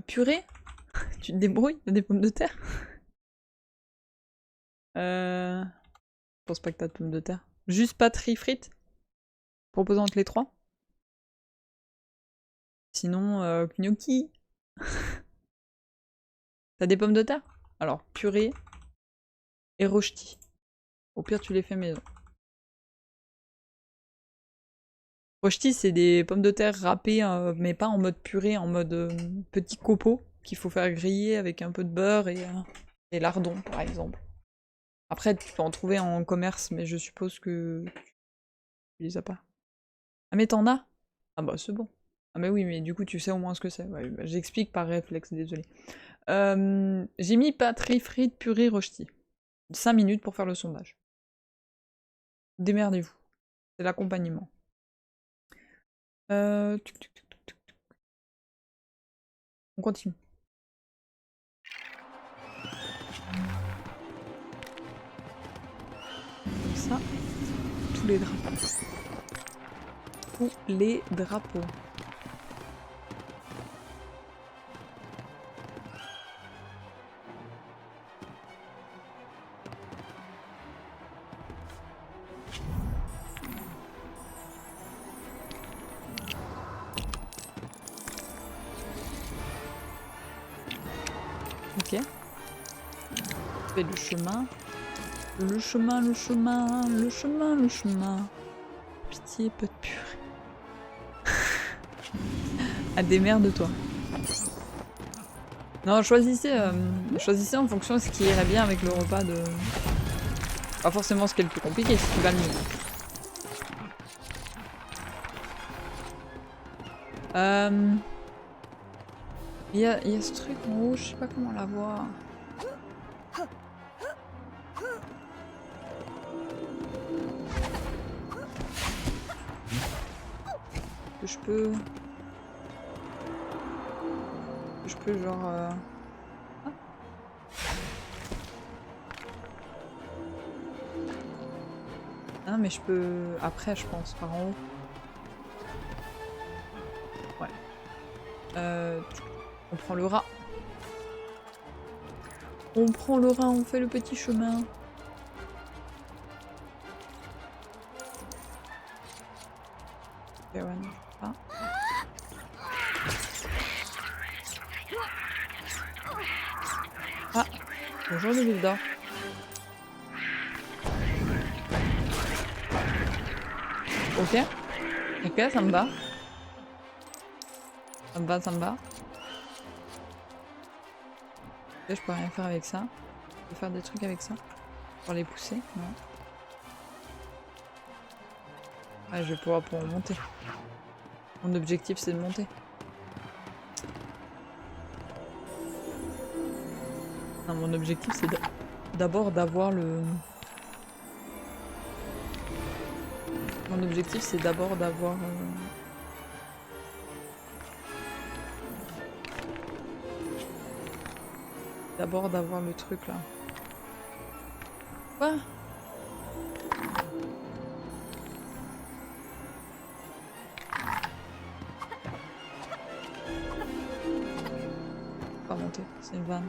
Purée. Tu te débrouilles, t'as des pommes de terre. Je pense pas que t'as de pommes de terre. Juste pâtes, riz, frites. Propose entre les trois. Sinon, gnocchi. T'as des pommes de terre? Alors, purée et rochtis. Au pire, tu les fais maison. Rochtis, c'est des pommes de terre râpées, mais pas en mode purée, en mode petit copeaux qu'il faut faire griller avec un peu de beurre et lardon, par exemple. Après, tu peux en trouver en commerce, mais je suppose que tu les as pas. Ah, mais t'en as? Ah bah, c'est bon. Ah, mais oui, mais du coup, tu sais au moins ce que c'est. Ouais, bah, j'explique par réflexe, désolé. J'ai mis pâtes, riz, frites, purée, rochtis. 5 minutes pour faire le sondage. Démerdez-vous. C'est l'accompagnement. On continue. Comme ça. Tous les drapeaux. Tous les drapeaux. Ok. Je fais le chemin. Le chemin, le chemin, le chemin, le chemin. Pitié, peu de purée. Ah, démerde-toi. Non, choisissez en fonction de ce qui irait bien avec le repas de... Pas forcément ce qui est le plus compliqué, ce qui va le mieux. Il y a ce truc en haut, je sais pas comment l'avoir. Que je peux... genre... Ah. Ah, mais je peux... Après, je pense, par en haut. Ouais. On prend le rat. On prend le rat, on fait le petit chemin. Ok, ouais, non, pas. Ah, bonjour le d'or. Ok. Ok, ça me va. Ça me va, ça me va. Ok, je peux rien faire avec ça. Je peux faire des trucs avec ça. Pour les pousser, non. Ouais, je vais pouvoir monter. Mon objectif, c'est de monter. Non, mon objectif, c'est d'abord d'avoir le... Mon objectif, c'est d'abord d'avoir... D'abord d'avoir le truc, là. Quoi ? Pas monter, c'est une vanne.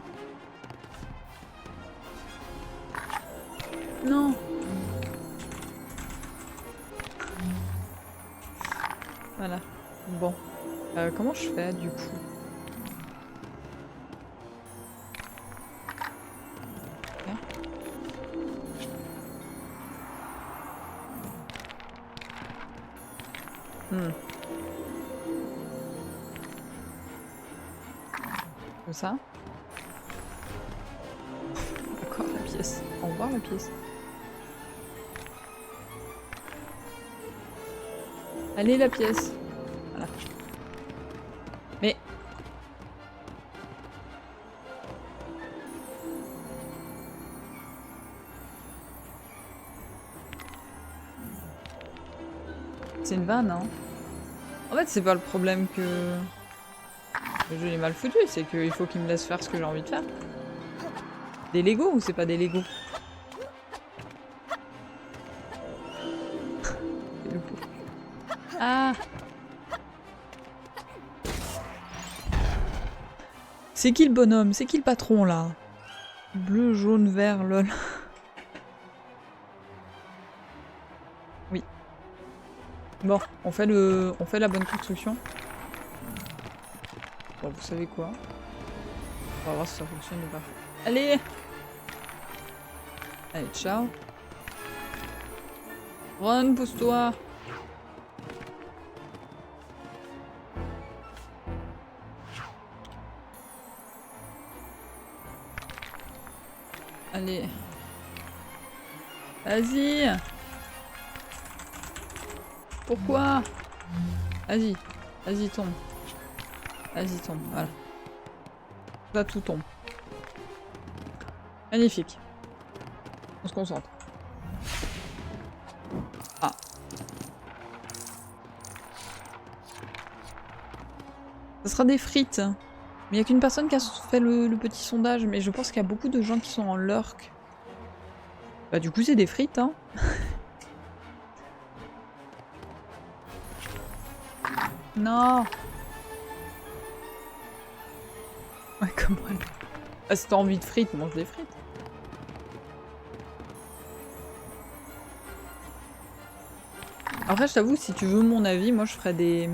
Non. Voilà. Bon. Comment je fais, du coup ? Okay. Comme ça. D'accord, la pièce. Au revoir, la pièce. Allez, la pièce. Voilà. Mais... C'est une vanne, hein. En fait, c'est pas le problème que... Le jeu est mal foutu, c'est qu'il faut qu'il me laisse faire ce que j'ai envie de faire. Des Lego ou c'est pas des Lego? Ah! C'est qui le bonhomme? C'est qui le patron là? Bleu, jaune, vert, lol. Oui. Bon, on fait la bonne construction. Bon, vous savez quoi? On va voir si ça fonctionne ou pas. Allez! Allez, ciao. Ron, pousse-toi. Allez. Vas-y. Pourquoi? Vas-y. Vas-y, tombe. Vas-y, tombe. Voilà. Là, tout tombe. Magnifique. On se concentre. Ah. Ça sera des frites. Mais il n'y a qu'une personne qui a fait le petit sondage, mais je pense qu'il y a beaucoup de gens qui sont en lurk. Bah du coup c'est des frites, hein. Non. Ouais, comment elle... Ah, si t'as envie de frites, mange des frites. Après je t'avoue, si tu veux mon avis, moi je ferais des...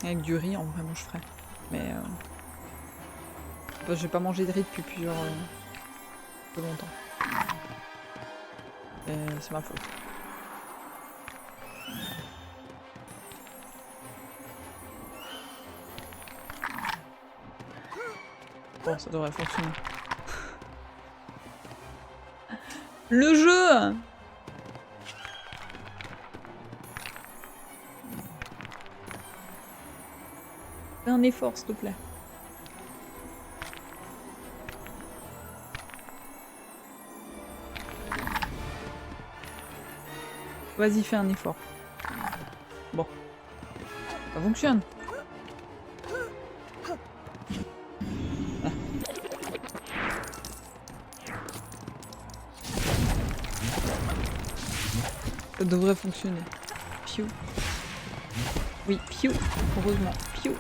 Avec du riz, en vrai, moi je ferais. Mais j'ai pas mangé de riz depuis plusieurs... peu longtemps. C'est ma faute. Bon, ça devrait fonctionner. Le jeu! Fais un effort, s'il te plaît. Vas-y, fais un effort. Bon. Ça fonctionne. Ah. Ça devrait fonctionner. Piou. Oui, piou. Heureusement. Piou.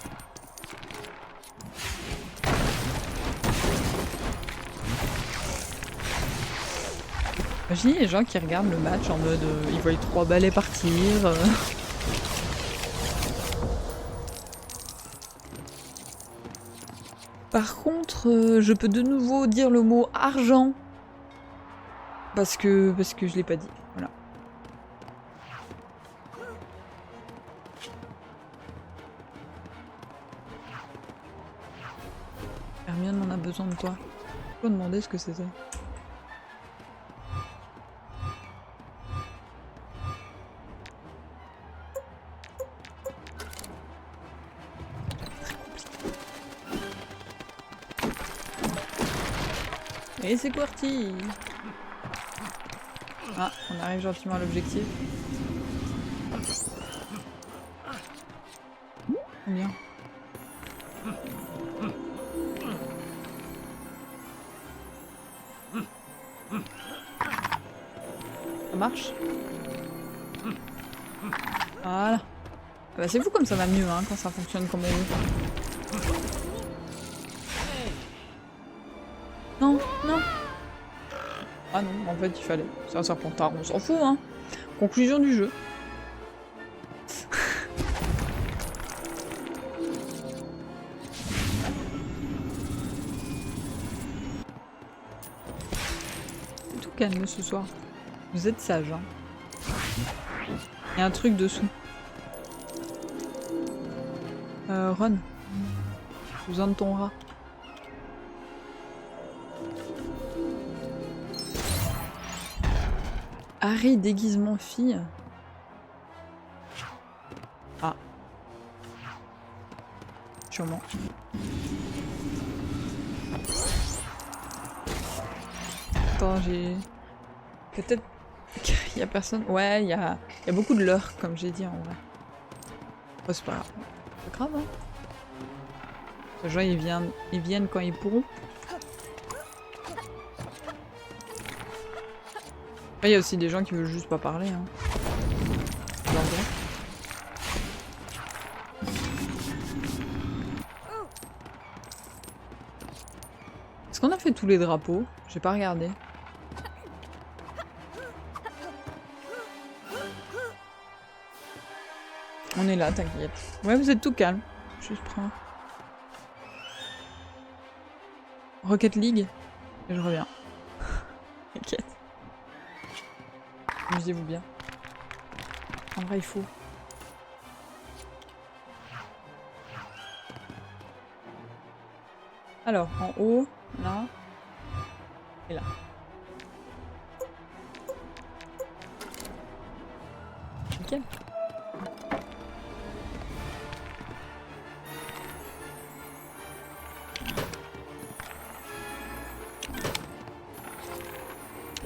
Imaginez les gens qui regardent le match en mode ils voient 3 balais partir. Par contre, je peux de nouveau dire le mot argent. Parce que je l'ai pas dit. Voilà. Hermione, on a besoin de toi. Je peux demander ce que c'était. Et c'est parti. Ah, on arrive gentiment à l'objectif. Bien. Ça marche? Voilà. Bah, c'est fou comme ça va mieux hein, quand ça fonctionne comme on veut. Non, non. Ah non, en fait il fallait. C'est un serpentard, on s'en fout hein. Conclusion du jeu. C'est tout calme ce soir. Vous êtes sage hein. Il y a un truc dessous. Ron. J'ai besoin de ton rat. Harry déguisement fille. Ah. Sûrement. Attends, j'ai... Peut-être qu'il y a personne... Ouais, il y a beaucoup de leurre, comme j'ai dit en vrai. Oh, c'est pas grave, hein. Les gens, ils viennent quand ils pourront. Après, il y a aussi des gens qui veulent juste pas parler, hein. Leur droit. Est-ce qu'on a fait tous les drapeaux? J'ai pas regardé. On est là, t'inquiète. Ouais, vous êtes tout calme. Je prends. Rocket League. Et je reviens. T'inquiète. Amusez-vous bien. En vrai, il faut. Alors, en haut, là. Et là. Nickel.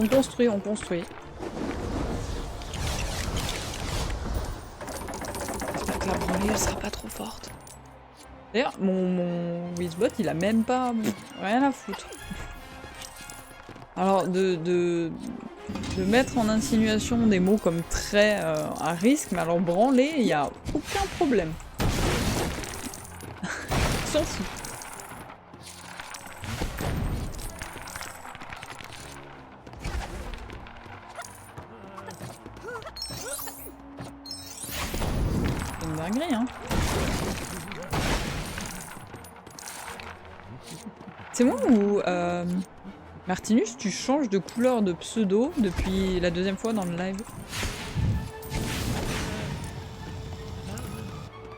On construit, on construit. J'espère que la branlée, elle sera pas trop forte. D'ailleurs, mon Wizbot, il a même pas rien à foutre. Alors, de mettre en insinuation des mots comme très à risque, mais alors branler, il n'y a aucun problème. S'en fout. C'est une dinguerie, hein. C'est moi ou Martinus, tu changes de couleur de pseudo depuis la deuxième fois dans le live?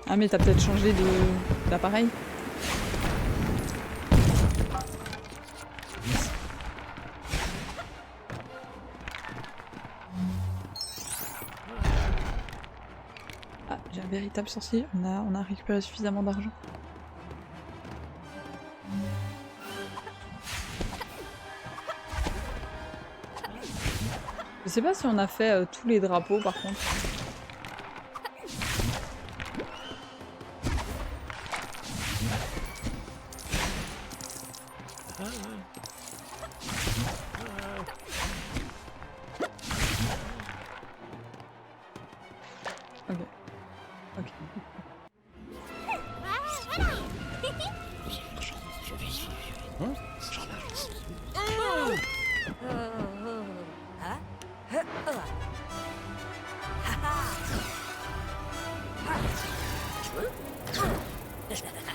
Ah mais t'as peut-être changé d'appareil? Ah, j'ai un véritable sorcier, on a récupéré suffisamment d'argent. Je sais pas si on a fait tous les drapeaux par contre. Ok. Ok.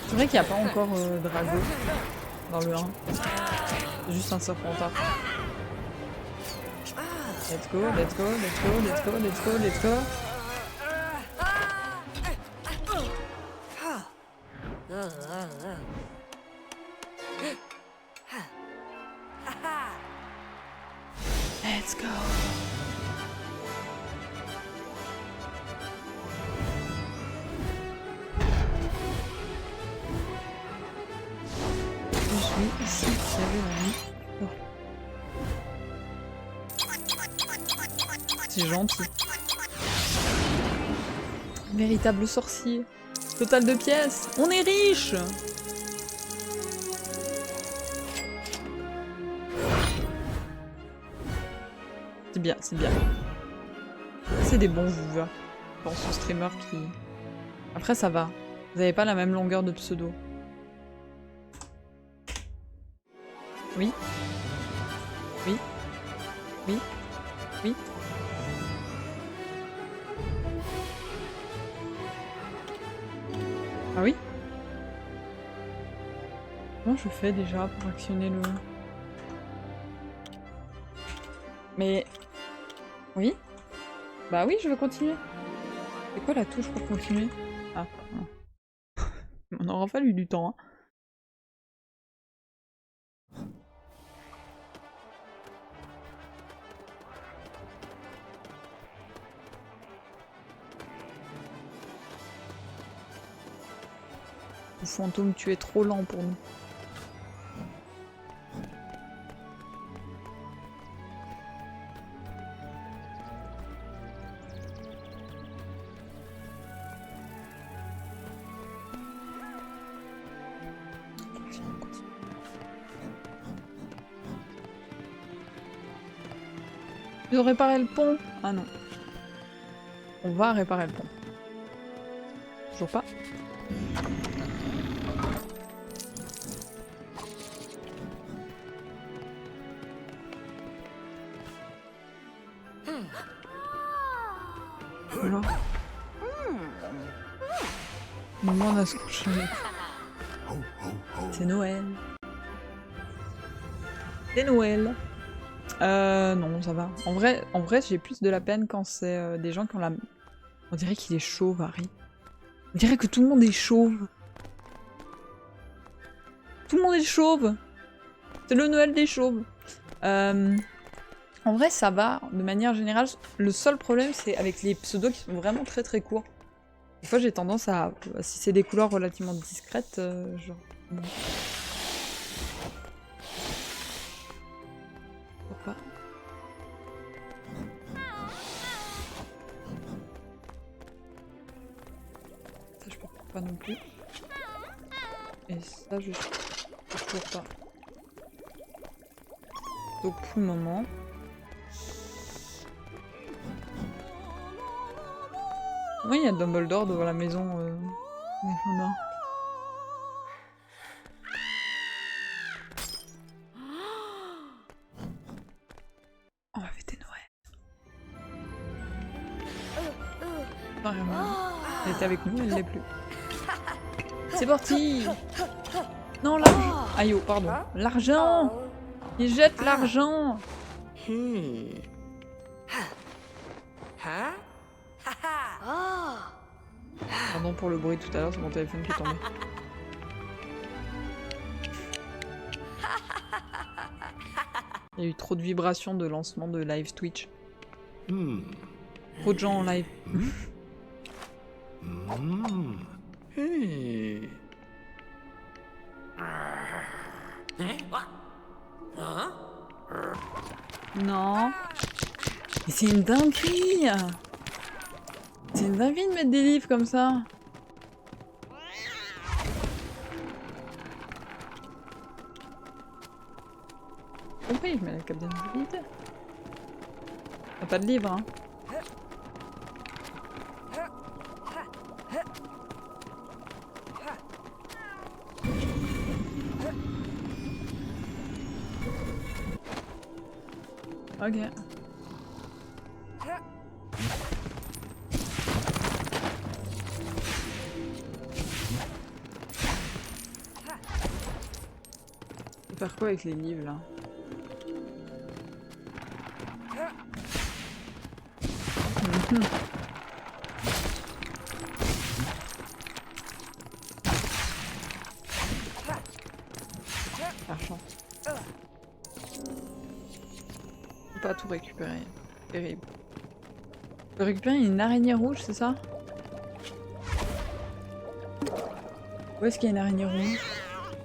C'est vrai qu'il n'y a pas encore Drago dans le 1. C'est juste un serpentard. Let's go, let's go, let's go, let's go, let's go, let's go. Let's go. Je suis ici, j'avais la nuit. C'est gentil. Véritable sorcier. Total de pièces. On est riche. C'est bien, c'est bien. C'est des bons viewers. Je pense aux streamers qui... Après ça va. Vous avez pas la même longueur de pseudo. Oui. Oui. Oui. Oui. Ah oui? Comment je fais déjà pour actionner le... Mais... Oui? Bah oui, je veux continuer. C'est quoi la touche pour continuer? Ah. On aura fallu du temps, hein. Le fantôme, tu es trop lent pour nous. Ils ont réparé le pont? Ah non. On va réparer le pont. Toujours pas. Voilà. Maman, on a se couché. C'est Noël. C'est Noël. Non, ça va. En vrai j'ai plus de la peine quand c'est des gens qui ont la... On dirait qu'il est chauve, Harry. On dirait que tout le monde est chauve. Tout le monde est chauve. C'est le Noël des chauves. En vrai, ça va. De manière générale, le seul problème, c'est avec les pseudos qui sont vraiment très très courts. Des fois, j'ai tendance à... Si c'est des couleurs relativement discrètes, genre... Bon. Pourquoi? Ça, je peux pas non plus. Et ça, je peux pas. Donc, pour le moment... Oui, il y a Dumbledore devant la maison Gryffondor. On va fêter Noël. Non, rien. Elle était avec nous, elle l'est plus. C'est parti. Non, l'argent. Aïe, oh, pardon. L'argent. Il jette l'argent. Pardon pour le bruit tout à l'heure, c'est mon téléphone qui est tombé. Il y a eu trop de vibrations de lancement de live Twitch. Trop de gens en live. Non. Mais c'est une dinguerie. C'est une dinguerie de mettre des livres comme ça. Compris, je mets la cape d'invisibilité. T'as pas de livre, hein. Ok. Faire quoi avec les livres là? Par chance. Faut pas tout récupérer. Terrible. Je peux récupérer une araignée rouge, c'est ça? Où est-ce qu'il y a une araignée rouge?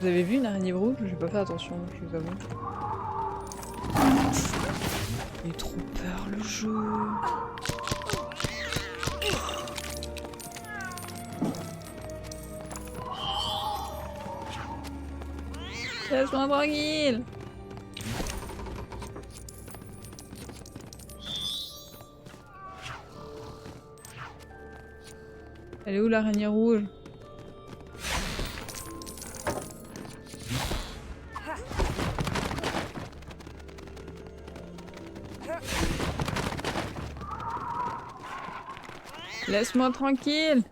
Vous avez vu une araignée rouge? J'ai pas fait attention, je vous avoue. J'ai eu trop peur le jeu. Laisse-moi tranquille. Elle est où l'araignée rouge? Laisse-moi tranquille.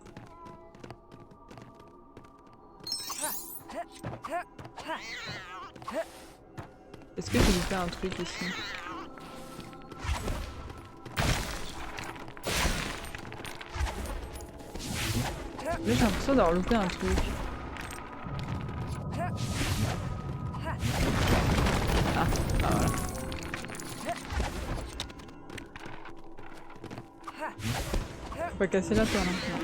Est-ce que j'ai loupé un truc ici? Là j'ai l'impression d'avoir loupé un truc. Ah, voilà. Faut pas casser la toile maintenant.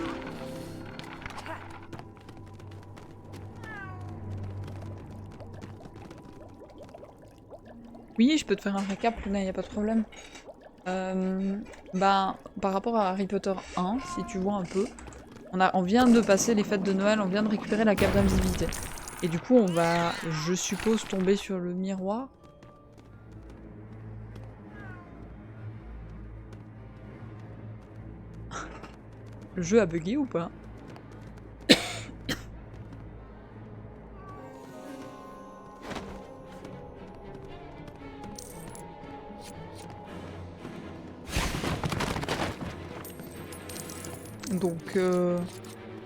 Oui, je peux te faire un récap, Luna, y a pas de problème. Par rapport à Harry Potter 1, si tu vois un peu, on vient de passer les fêtes de Noël, on vient de récupérer la cape d'invisibilité. Et du coup, on va, je suppose, tomber sur le miroir. Le jeu a bugué ou pas?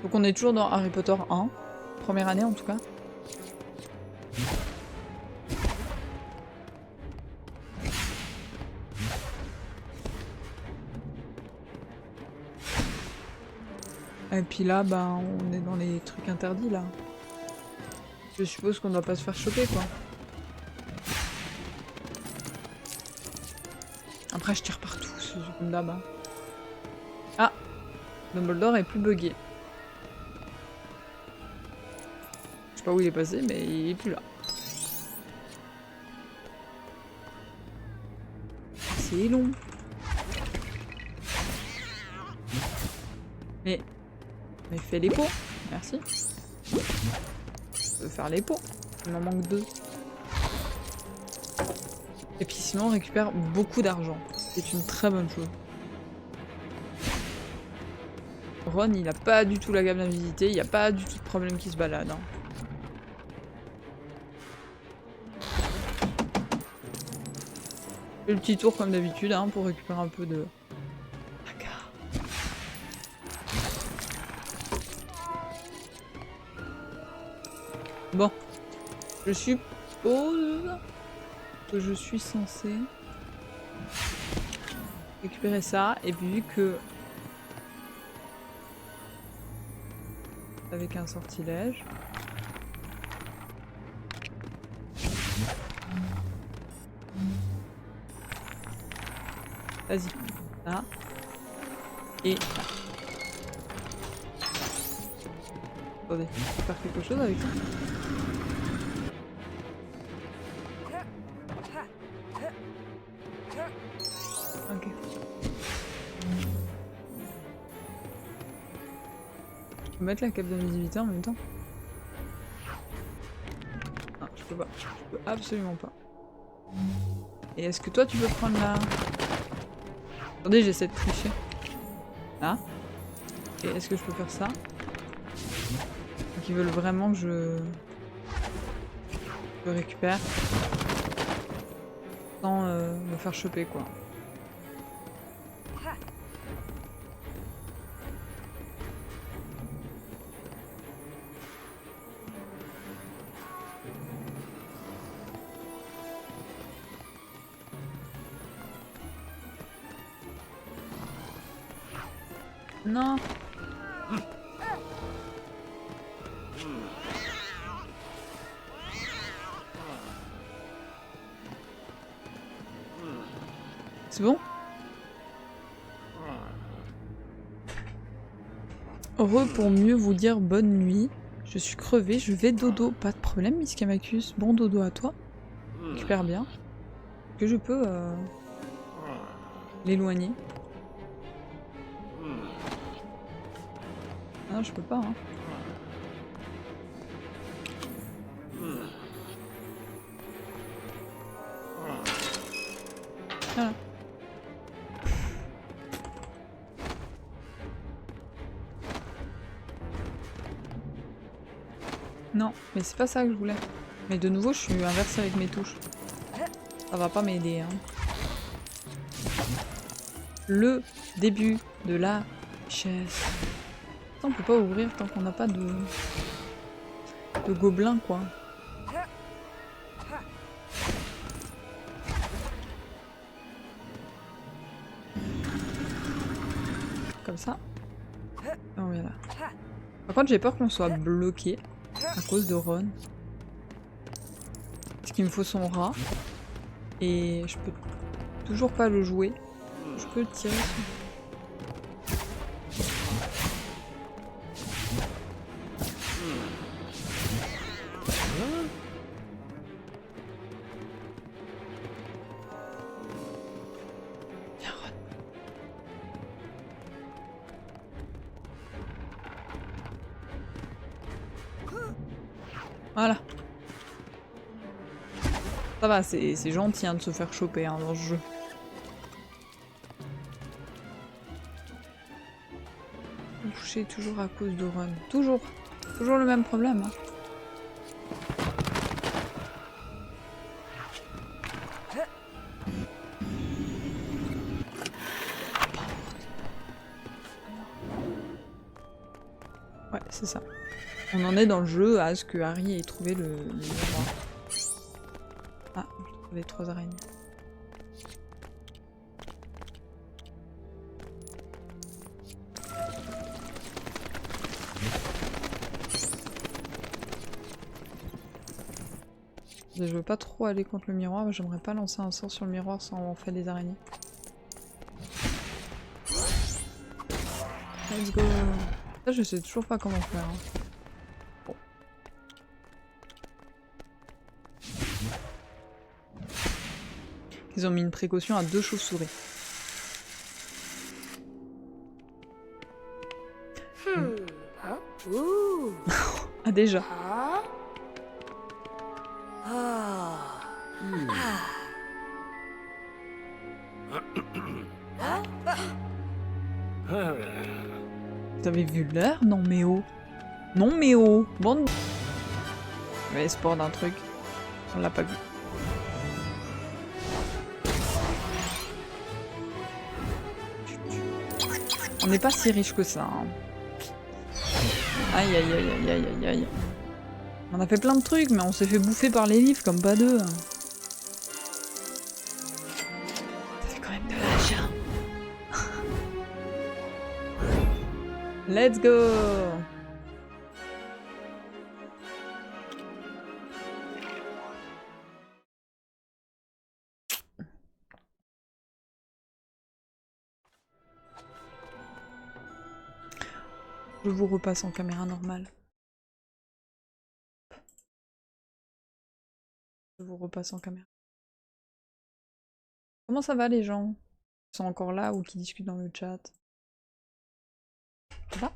Donc on est toujours dans Harry Potter 1, première année en tout cas. Et puis là, ben, on est dans les trucs interdits là. Je suppose qu'on doit pas se faire choper quoi. Après je tire partout, c'est comme d'hab. Hein. Ah! Dumbledore est plus buggé. Je sais pas où il est passé, mais il est plus là. C'est long. Mais fais les pots, merci. Je peux faire les pots, il m'en manque 2. Et puis sinon on récupère beaucoup d'argent, c'est une très bonne chose. Ron il a pas du tout la gamme d'invisibilité, il n'y a pas du tout de problème qui se balade. Hein. Le petit tour comme d'habitude hein, pour récupérer un peu de... Bon, je suppose que je suis censée récupérer ça, et puis vu que avec un sortilège, vas-y, là, et là. Attendez, je peux faire quelque chose avec ça? Ok. Je peux mettre la cape d'invisibilité en même temps? Non, je peux pas. Je peux absolument pas. Et est-ce que toi tu peux prendre la... Attendez, j'essaie de tricher. Là. Et est-ce que je peux faire ça? Donc ils veulent vraiment que je récupère sans me faire choper quoi. Non. C'est bon? Heureux pour mieux vous dire bonne nuit. Je suis crevée, je vais dodo. Pas de problème, Miss Camacus. Bon dodo à toi. Récupère bien. Que je peux l'éloigner. Ah non, je peux pas. Hein. Voilà. Non, mais c'est pas ça que je voulais. Mais de nouveau, je suis inversée avec mes touches. Ça va pas m'aider. Hein. Le début de la chaise. On peut pas ouvrir tant qu'on n'a pas de gobelin, quoi. Comme ça. Oh, voilà. Par contre, j'ai peur qu'on soit bloqué à cause de Ron. Parce qu'il me faut son rat. Et je peux toujours pas le jouer. Je peux le tirer dessus. Viens, Ron. Voilà. Ça va, c'est gentil hein, de se faire choper hein, dans ce jeu. touché toujours à cause de Run. Toujours. Toujours le même problème. Hein. Ouais, c'est ça. On en est dans le jeu à ce que Harry ait trouvé le miroir. Ah, j'ai trouvé 3 araignées. Je veux pas trop aller contre le miroir, mais j'aimerais pas lancer un sort sur le miroir sans en faire des araignées. Let's go. Ça, je sais toujours pas comment faire. Hein. Bon. Ils ont mis une précaution à 2 chauves-souris. Ah déjà. Vous avez vu l'heure? Non mais oh. Non mais oh. Bande. Ouais, espoir d'un truc. On l'a pas vu. On n'est pas si riche que ça. Hein. Aïe aïe aïe aïe aïe aïe aïe. On a fait plein de trucs, mais on s'est fait bouffer par les livres comme pas deux. Ça fait quand même de l'argent. Let's go! Je vous repasse en caméra normale. Je vous repasse en caméra. Comment ça va les gens? Qui sont encore là ou qui discutent dans le chat? Ça va?